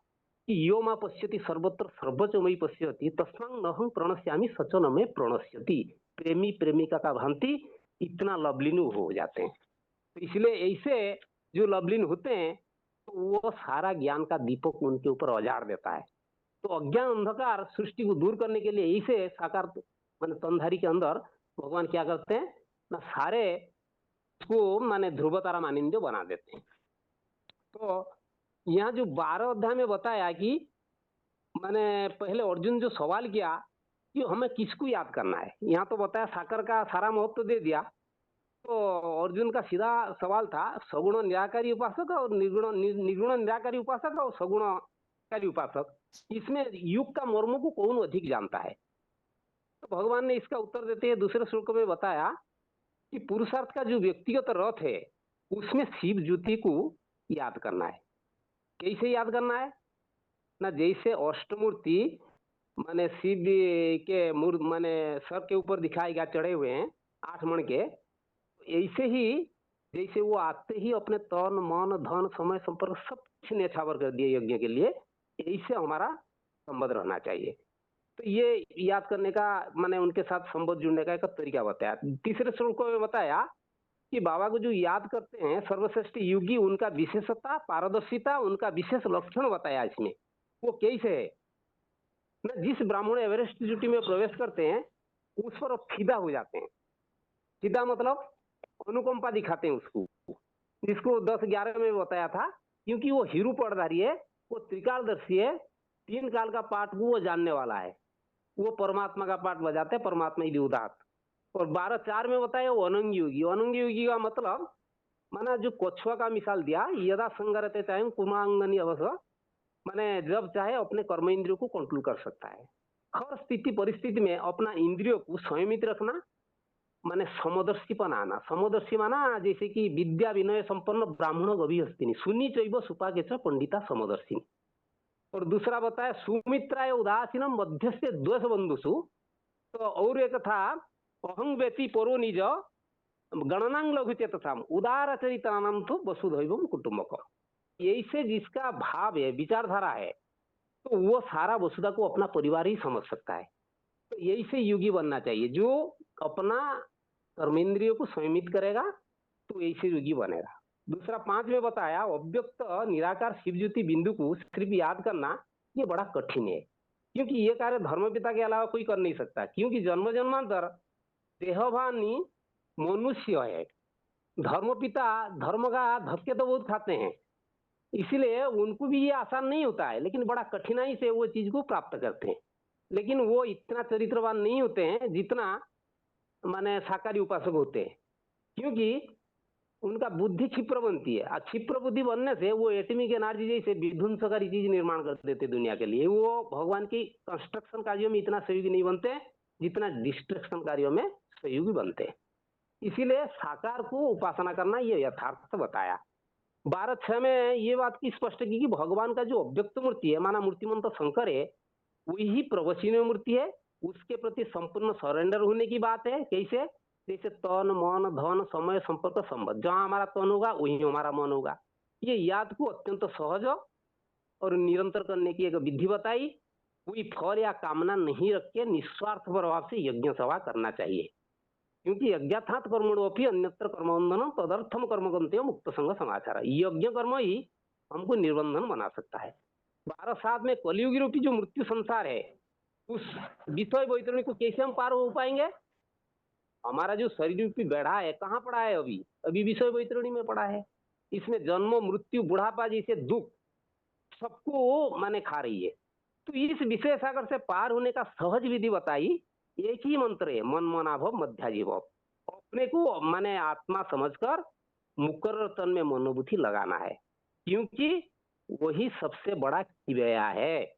R: कि यो मा पश्यति सर्वत्र सर्वच मयि पश्यति तस्मां नहं प्रणश्यामि सच न मे प्रणश्यति। प्रेमी प्रेमिका का भ्रांति इतना लवलीन हो जाते हैं। तो इसलिए ऐसे जो लवलीन होते हैं तो वो सारा ज्ञान का दीपक उनके ऊपर उजाड़ देता है। तो अज्ञान अंधकार सृष्टि को दूर करने के लिए ऐसे साकार माने तनधारी के अंदर भगवान क्या करते हैं ना, सारे उसको माने ध्रुव तारा मानिंदो बना देते हैं। तो यहाँ जो 12 अध्याय में बताया कि मैंने पहले अर्जुन जो सवाल किया कि हमें किसको याद करना है, यहाँ तो बताया साकर का सारा महत्व दे दिया। तो अर्जुन का सीधा सवाल था सगुण निराकारी उपासक और निर्गुण निराकारी उपासक और सगुणकारी उपासक, इसमें युग का मर्म को कौन अधिक जानता है। तो भगवान ने इसका उत्तर देते हुए दूसरे श्लोक में बताया कि पुरुषार्थ का जो व्यक्तिगत रथ है उसमें शिव ज्योति को याद करना है। कैसे याद करना है ना, जैसे अष्टमूर्ति माने शिव के माने सर के ऊपर दिखाए गया चढ़े हुए हैं 8 मण के, ऐसे ही जैसे वो आते ही अपने तन मन धन समय संपर्क सब कुछ न्यौछावर कर दिए यज्ञ के लिए, ऐसे हमारा संबंध रहना चाहिए। तो ये याद करने का माने उनके साथ संबंध जुड़ने का एक तरीका बताया। तीसरे श्लोक में बताया कि बाबा को जो याद करते हैं सर्वश्रेष्ठ योगी, उनका विशेषता पारदर्शिता उनका विशेष लक्षण बताया इसमें। वो कैसे है ना, जिस ब्राह्मण एवरेस्ट ड्यूटी में प्रवेश करते हैं उस पर फिदा हो जाते हैं। फिदा मतलब अनुकंपा दिखाते हैं उसको, जिसको 10-11 में बताया था, क्योंकि वो हीरू पड़धारी है, वो त्रिकालदर्शी है, 3 काल का पाठ को वो जानने वाला है, वो परमात्मा का पाठ बजाते हैं, परमात्मा ही उदात। और 12:4 में बताया वो अनंग योगी। अनंग योगी का मतलब माना जो कछुआ का मिसाल दिया, यदा संगरते चाहे कुमांगनी अवश्य, माने जब चाहे अपने कर्म इंद्रियों को कंट्रोल कर सकता है। हर स्थिति परिस्थिति में अपना इंद्रियों को संयमित रखना, माने समदर्शीपन आना। समदर्शी माना जैसे कि विद्या विनय संपन्न ब्राह्मण गभी हस्तिनी सुनी चैव सुपाके च पंडिता समदर्शिनी। और दूसरा बताया सुमित्राय उदासीनम मध्यस्थ द्वेष बंधुषु। तो और एक था अहं व्यति परो निज गणनांग लघुचेतसाम उदारचरितानाम तो वसुधैवम कुटुंबकम। ऐसे जिसका भाव है विचारधारा है तो वो सारा वसुधा को अपना परिवार ही समझ सकता है। तो यही से योगी बनना चाहिए, जो अपना कर्मेंद्रियों को संयमित करेगा तो ऐसे योगी बनेगा। दूसरा 5 में बताया अव्यक्त निराकार शिव ज्योति बिंदु को सिर्फ याद करना ये बड़ा कठिन है, क्योंकि ये कार्य धर्मपिता के अलावा कोई कर नहीं सकता, क्योंकि जन्म जन्मांतर देहभानी मनुष्य है। धर्मपिता धर्म का धक्के तो बहुत खाते हैं, इसलिए उनको भी ये आसान नहीं होता है, लेकिन बड़ा कठिनाई से वो चीज को प्राप्त करते हैं। लेकिन वो इतना चरित्रवान नहीं होते हैं जितना माने साकारी उपासक होते हैं, क्योंकि उनका बुद्धि क्षिप्र बनती है। क्षिप्र बुद्धि बनने से वो एटॉमिक एनर्जी जैसे विध्वंसकारी चीज निर्माण कर देते दुनिया के लिए। वो भगवान की कंस्ट्रक्शन कार्यों में इतना सहयोगी नहीं बनते जितना डिस्ट्रक्शन कार्यों में सहयोगी बनते हैं। इसीलिए साकार को उपासना करना ये यथार्थ बताया। 12:6 में ये बात की स्पष्ट की कि भगवान का जो अव्यक्त मूर्ति है, माना मूर्तिमंत शंकर है, वही प्रवचनीय मूर्ति है। उसके प्रति संपूर्ण सरेंडर होने की बात है। कैसे? जैसे तन मन धन समय संपर्क संबंध, जहां हमारा तन होगा वहीं हमारा मन होगा। ये याद को अत्यंत सहज और निरंतर करने की एक विधि बताई। कोई फल या कामना नहीं रख के निस्वार्थ प्रभाव से यज्ञ सेवा करना चाहिए, क्योंकि यज्ञार्थात् कर्मणोऽपि अन्यत्र कर्मबंधनम तदर्थम कर्मगन्ते मुक्त संग समाचार। यज्ञ कर्म ही हमको निर्बंधन बना सकता है। 12:7 में कलियुगी रूपी जो मृत्यु संसार है उस विषय वैतरणी को कैसे हम पार हो पाएंगे। हमारा जो शरीर रूपी बेढ़ा है कहाँ पड़ा है? अभी विषय वैतरणी में पड़ा है। इसमें जन्म मृत्यु बुढ़ापा जैसे दुख सबको माने खा रही है। तो इस विषय सागर से पार होने का सहज विधि बताई। एक ही मंत्र है, मन मनाभव मध्याजीव। अपने को माने आत्मा समझकर मुकर्रर तन में मनोबुद्धि लगाना है, क्योंकि वही सबसे बड़ा किबया है।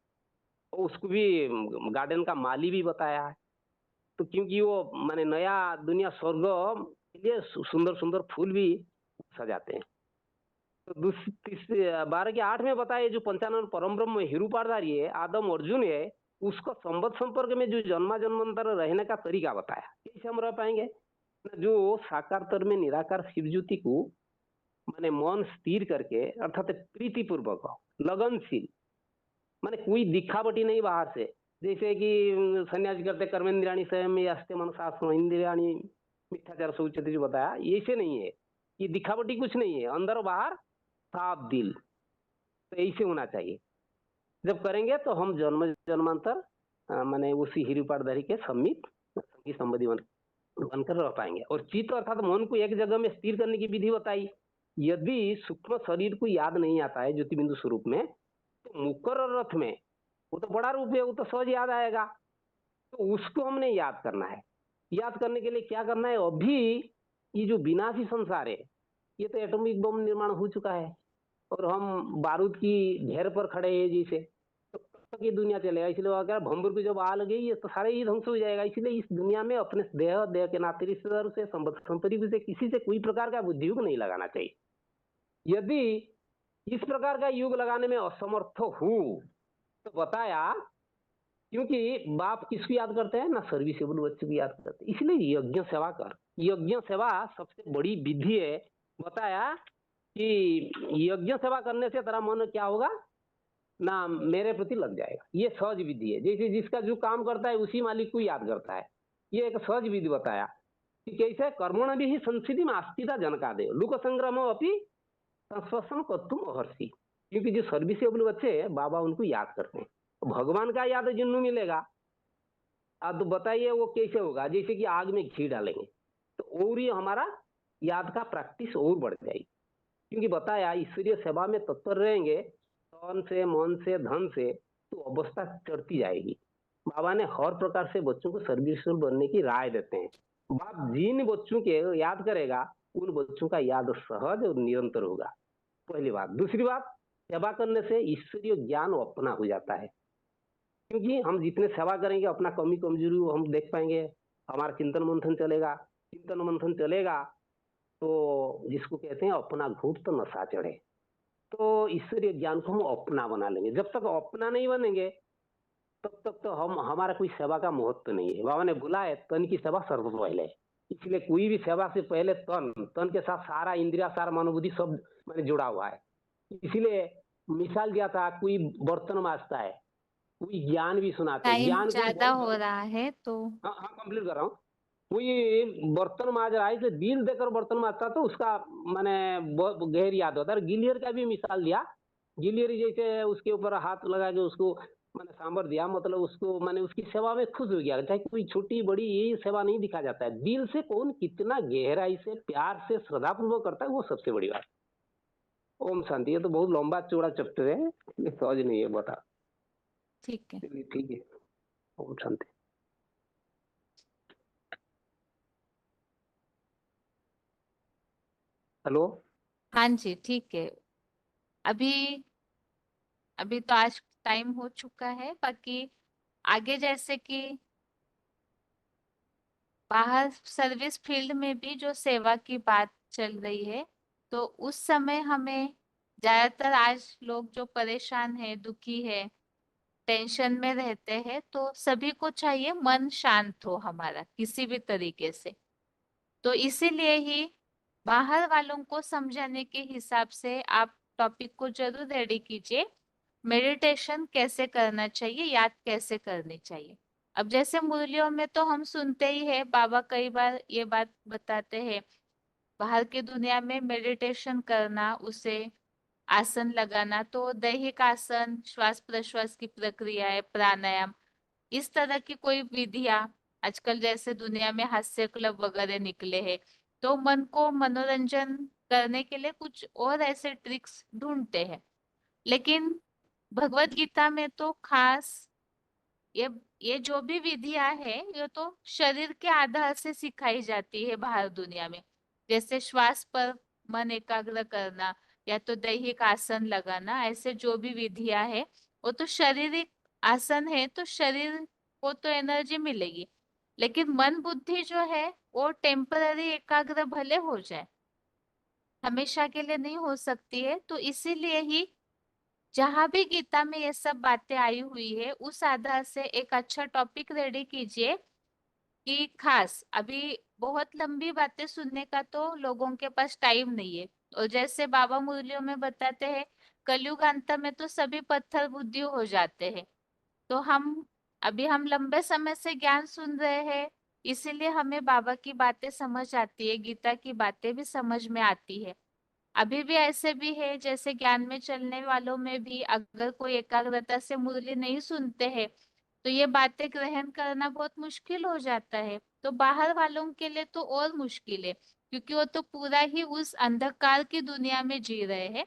R: उसको भी गार्डन का माली भी बताया है। तो क्योंकि वो माने नया दुनिया स्वर्ग के लिए सुंदर सुंदर फूल भी सजाते हैं। तो 12:8 में बताया जो 95 परम ब्रह्म हीरू पारधारी है, आदम अर्जुन है, उसको संबद्ध संपर्क में जो जन्मा जन्मांतर रहने का तरीका बताया। कैसे हम रह पाएंगे? जो साकार तर में निराकार शिव ज्योति को माने मन स्थिर करके अर्थात प्रीतिपूर्वक लगनशील, माने कोई दिखावटी नहीं बाहर से, जैसे कि सन्यासी करते कर्मेंद्रियाणी स्वयं यास्ते मनसा इंद्रियाणी मिथ्याचार से उच्चते जो बताया, ऐसे नहीं है, ये दिखावटी कुछ नहीं है, अंदर बाहर साफ दिल, तो ऐसे होना चाहिए। जब करेंगे तो हम जन्म जन्मांतर माने उसी हिरुपाटधारी के सम्मित संगी संबंधी बनकर रह पाएंगे। और चित्त अर्थात मन को एक जगह में स्थिर करने की विधि बताई। यदि सूक्ष्म शरीर को याद नहीं आता है ज्योति बिंदु स्वरूप में, तो मुकर और रथ में वो तो बड़ा रूप है, वो तो सहज याद आएगा, तो उसको हमने याद करना है। याद करने के लिए क्या करना है, अभी ये जो विनाशी संसार है, ये तो एटॉमिक बम निर्माण हो चुका है और हम बारूद की ढेर पर खड़े हैं जैसे, तो कब तक ये दुनिया चलेगा। इसलिए अगर भंबुर की जब आग लगी ये तो सारे ही ध्वंस हो जाएगा। इसलिए इस दुनिया में अपने देह के नाते रिश्तेदारों से संपत्ति से किसी से कोई प्रकार का बुद्धियुग नहीं लगाना चाहिए। यदि इस प्रकार का युग लगाने में असमर्थ हूं तो बताया, क्योंकि बाप किसको याद करते हैं ना, सर्विसेबल बच्चे को याद करते हैं। इसलिए यज्ञ सेवा कर, यज्ञ सेवा सबसे बड़ी विधि है। बताया कि यज्ञ सेवा करने से तेरा मन क्या होगा ना, मेरे प्रति लग जाएगा। ये सहज विधि है, जैसे जिसका जो काम करता है उसी मालिक को याद करता है। ये एक सहज विधि बताया कि कैसे कर्मण भी संस्थिति में आस्थिता जनका दे लोक संग्राम अपनी संस्पर्शन को तुम अहर्षि। क्योंकि जो सर्विसेबल बच्चे हैं बाबा उनको याद करते हैं, भगवान का याद जिन्हों मिलेगा। अब तो बताइए वो कैसे होगा, जैसे कि आग में घी डालेंगे तो और ही हमारा याद का प्रैक्टिस और बढ़ जाएगी। क्योंकि बताया ईश्वरीय सेवा में तत्पर रहेंगे तन से मन से धन से, तो अवस्था चढ़ती जाएगी। बाबा ने हर प्रकार से बच्चों को सर्विसेबल बनने की राय देते हैं। बाप जिन बच्चों के याद करेगा उन बच्चों का याद सहज और निरंतर होगा, पहली बात। दूसरी बात, सेवा करने से ईश्वरीय ज्ञान अपना हो जाता है। क्योंकि हम जितने सेवा करेंगे अपना कमी कमजोरी हम देख पाएंगे, हमारा चिंतन मंथन चलेगा। चिंतन मंथन चलेगा तो जिसको कहते हैं अपना घूट तो नशा चढ़े, तो ईश्वरीय ज्ञान को हम अपना बना लेंगे। जब तक अपना नहीं बनेंगे तब तक तो हम हमारा कोई सेवा का महत्व नहीं है। बाबा ने बोला है तन की सेवा सर्व पहले, इसलिए कोई भी सेवा से पहले तन के साथ सारा इंद्रिया सारा मनोबुद्धि सब मैंने जुड़ा हुआ है। इसीलिए मिसाल दिया था, कोई बर्तन मांजता है, कोई ज्ञान भी सुनाते हैं।
A: टाइम
R: ज्ञान
A: ज्यादा हो रहा है तो
R: हाँ कंप्लीट कर रहा हूँ। कोई बर्तन मांज रहा है तो दिल देकर बर्तन मांजता तो उसका माने बहुत गहरी याद होता है। गिलियर का भी मिसाल दिया, गिलियर जैसे उसके ऊपर हाथ लगा के उसको मैंने सांबर दिया, मतलब उसको मैंने उसकी सेवा में खुश हो गया। चाहे कोई छोटी बड़ी ये सेवा नहीं दिखा जाता है, दिल से कौन कितना गहराई से प्यार से श्रद्धा पूर्वक करता है वो सबसे बड़ी बात। ओम शांति। ये तो बहुत लंबा चौड़ा चैप्टर है, सहज नहीं है, बता।
A: ठीक है,
R: ठीक है। ओम शांति। हेलो।
A: हाँ जी ठीक है। अभी अभी तो आज टाइम हो चुका है, बाकी आगे जैसे कि बाहर सर्विस फील्ड में भी जो सेवा की बात चल रही है, तो उस समय हमें ज्यादातर आज लोग जो परेशान है, दुखी है, टेंशन में रहते हैं, तो सभी को चाहिए मन शांत हो हमारा किसी भी तरीके से। तो इसीलिए ही बाहर वालों को समझाने के हिसाब से आप टॉपिक को जरूर रेडी कीजिए। मेडिटेशन कैसे करना चाहिए, याद कैसे करनी चाहिए। अब जैसे मुरलियों में तो हम सुनते ही है, बाबा कई बार ये बात बताते हैं, बाहर की दुनिया में मेडिटेशन करना, उसे आसन लगाना, तो दैहिक आसन, श्वास प्रश्वास की प्रक्रिया है, प्राणायाम, इस तरह की कोई विधियां, आजकल जैसे दुनिया में हास्य क्लब वगैरह निकले हैं, तो मन को मनोरंजन करने के लिए कुछ और ऐसे ट्रिक्स ढूंढते हैं। लेकिन भगवत गीता में तो खास ये ये जो भी विधियां है ये तो शरीर के आधार से सिखाई जाती है बाहर दुनिया में। जैसे श्वास पर मन एकाग्र करना या तो दैहिक आसन लगाना, ऐसे जो भी विधियां है वो तो शारीरिक आसन है, तो शरीर को तो एनर्जी मिलेगी। लेकिन मन बुद्धि जो है वो टेम्पररी एकाग्र भले हो जाए, हमेशा के लिए नहीं हो सकती है। तो इसीलिए ही जहां भी गीता में ये सब बातें आई हुई है उस आधार से एक अच्छा टॉपिक रेडी कीजिए कि खास अभी बहुत लंबी बातें सुनने का तो लोगों के पास टाइम नहीं है। और जैसे बाबा मुरलियों में बताते हैं, कलयुग अंत में तो सभी पत्थर बुद्धि हो जाते हैं। तो हम लंबे समय से ज्ञान सुन रहे हैं, इसीलिए हमें बाबा की बातें समझ आती है, गीता की बातें भी समझ में आती है। अभी भी ऐसे भी है, जैसे ज्ञान में चलने वालों में भी अगर कोई एकाग्रता से मुरली नहीं सुनते हैं तो ये बातें ग्रहण करना बहुत मुश्किल हो जाता है। तो बाहर वालों के लिए तो और मुश्किल है, क्योंकि वो तो पूरा ही उस अंधकार की दुनिया में जी रहे हैं।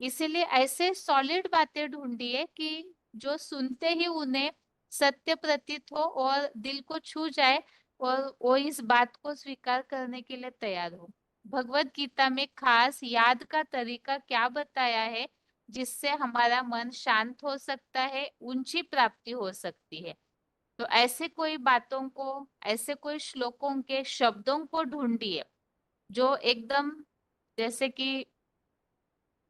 A: इसीलिए ऐसे सॉलिड बातें ढूंढिए कि जो सुनते ही उन्हें सत्य प्रतीत हो और दिल को छू जाए और वो इस बात को स्वीकार करने के लिए तैयार हो। भगवत गीता में खास याद का तरीका क्या बताया है जिससे हमारा मन शांत हो सकता है, ऊंची प्राप्ति हो सकती है। तो ऐसे कोई बातों को, ऐसे कोई श्लोकों के शब्दों को ढूंढिए जो एकदम जैसे कि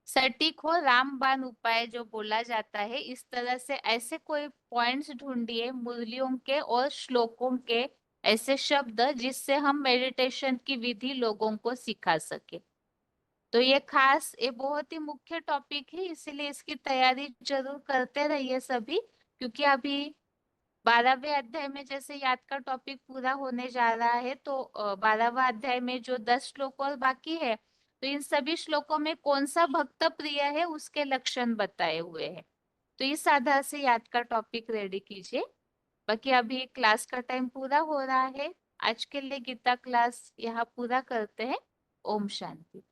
A: सटीक हो, रामबाण उपाय जो बोला जाता है, इस तरह से ऐसे कोई पॉइंट्स ढूंढिए मुरलियों के और श्लोकों के, ऐसे शब्द जिससे हम मेडिटेशन की विधि लोगों को सिखा सके। तो ये खास, ये बहुत ही मुख्य टॉपिक है, इसीलिए इसकी तैयारी जरूर करते रहिए सभी, क्योंकि अभी 12वें अध्याय में जैसे याद का टॉपिक पूरा होने जा रहा है, तो 12वां अध्याय में जो 10 श्लोक और बाकी है, तो इन सभी श्लोकों में कौन सा भक्त प्रिय है उसके लक्षण बताए हुए हैं। तो इस आधार से याद का टॉपिक रेडी कीजिए। बाकी अभी क्लास का टाइम पूरा हो रहा है, आज के लिए गीता क्लास यहाँ पूरा करते हैं। ओम शांति।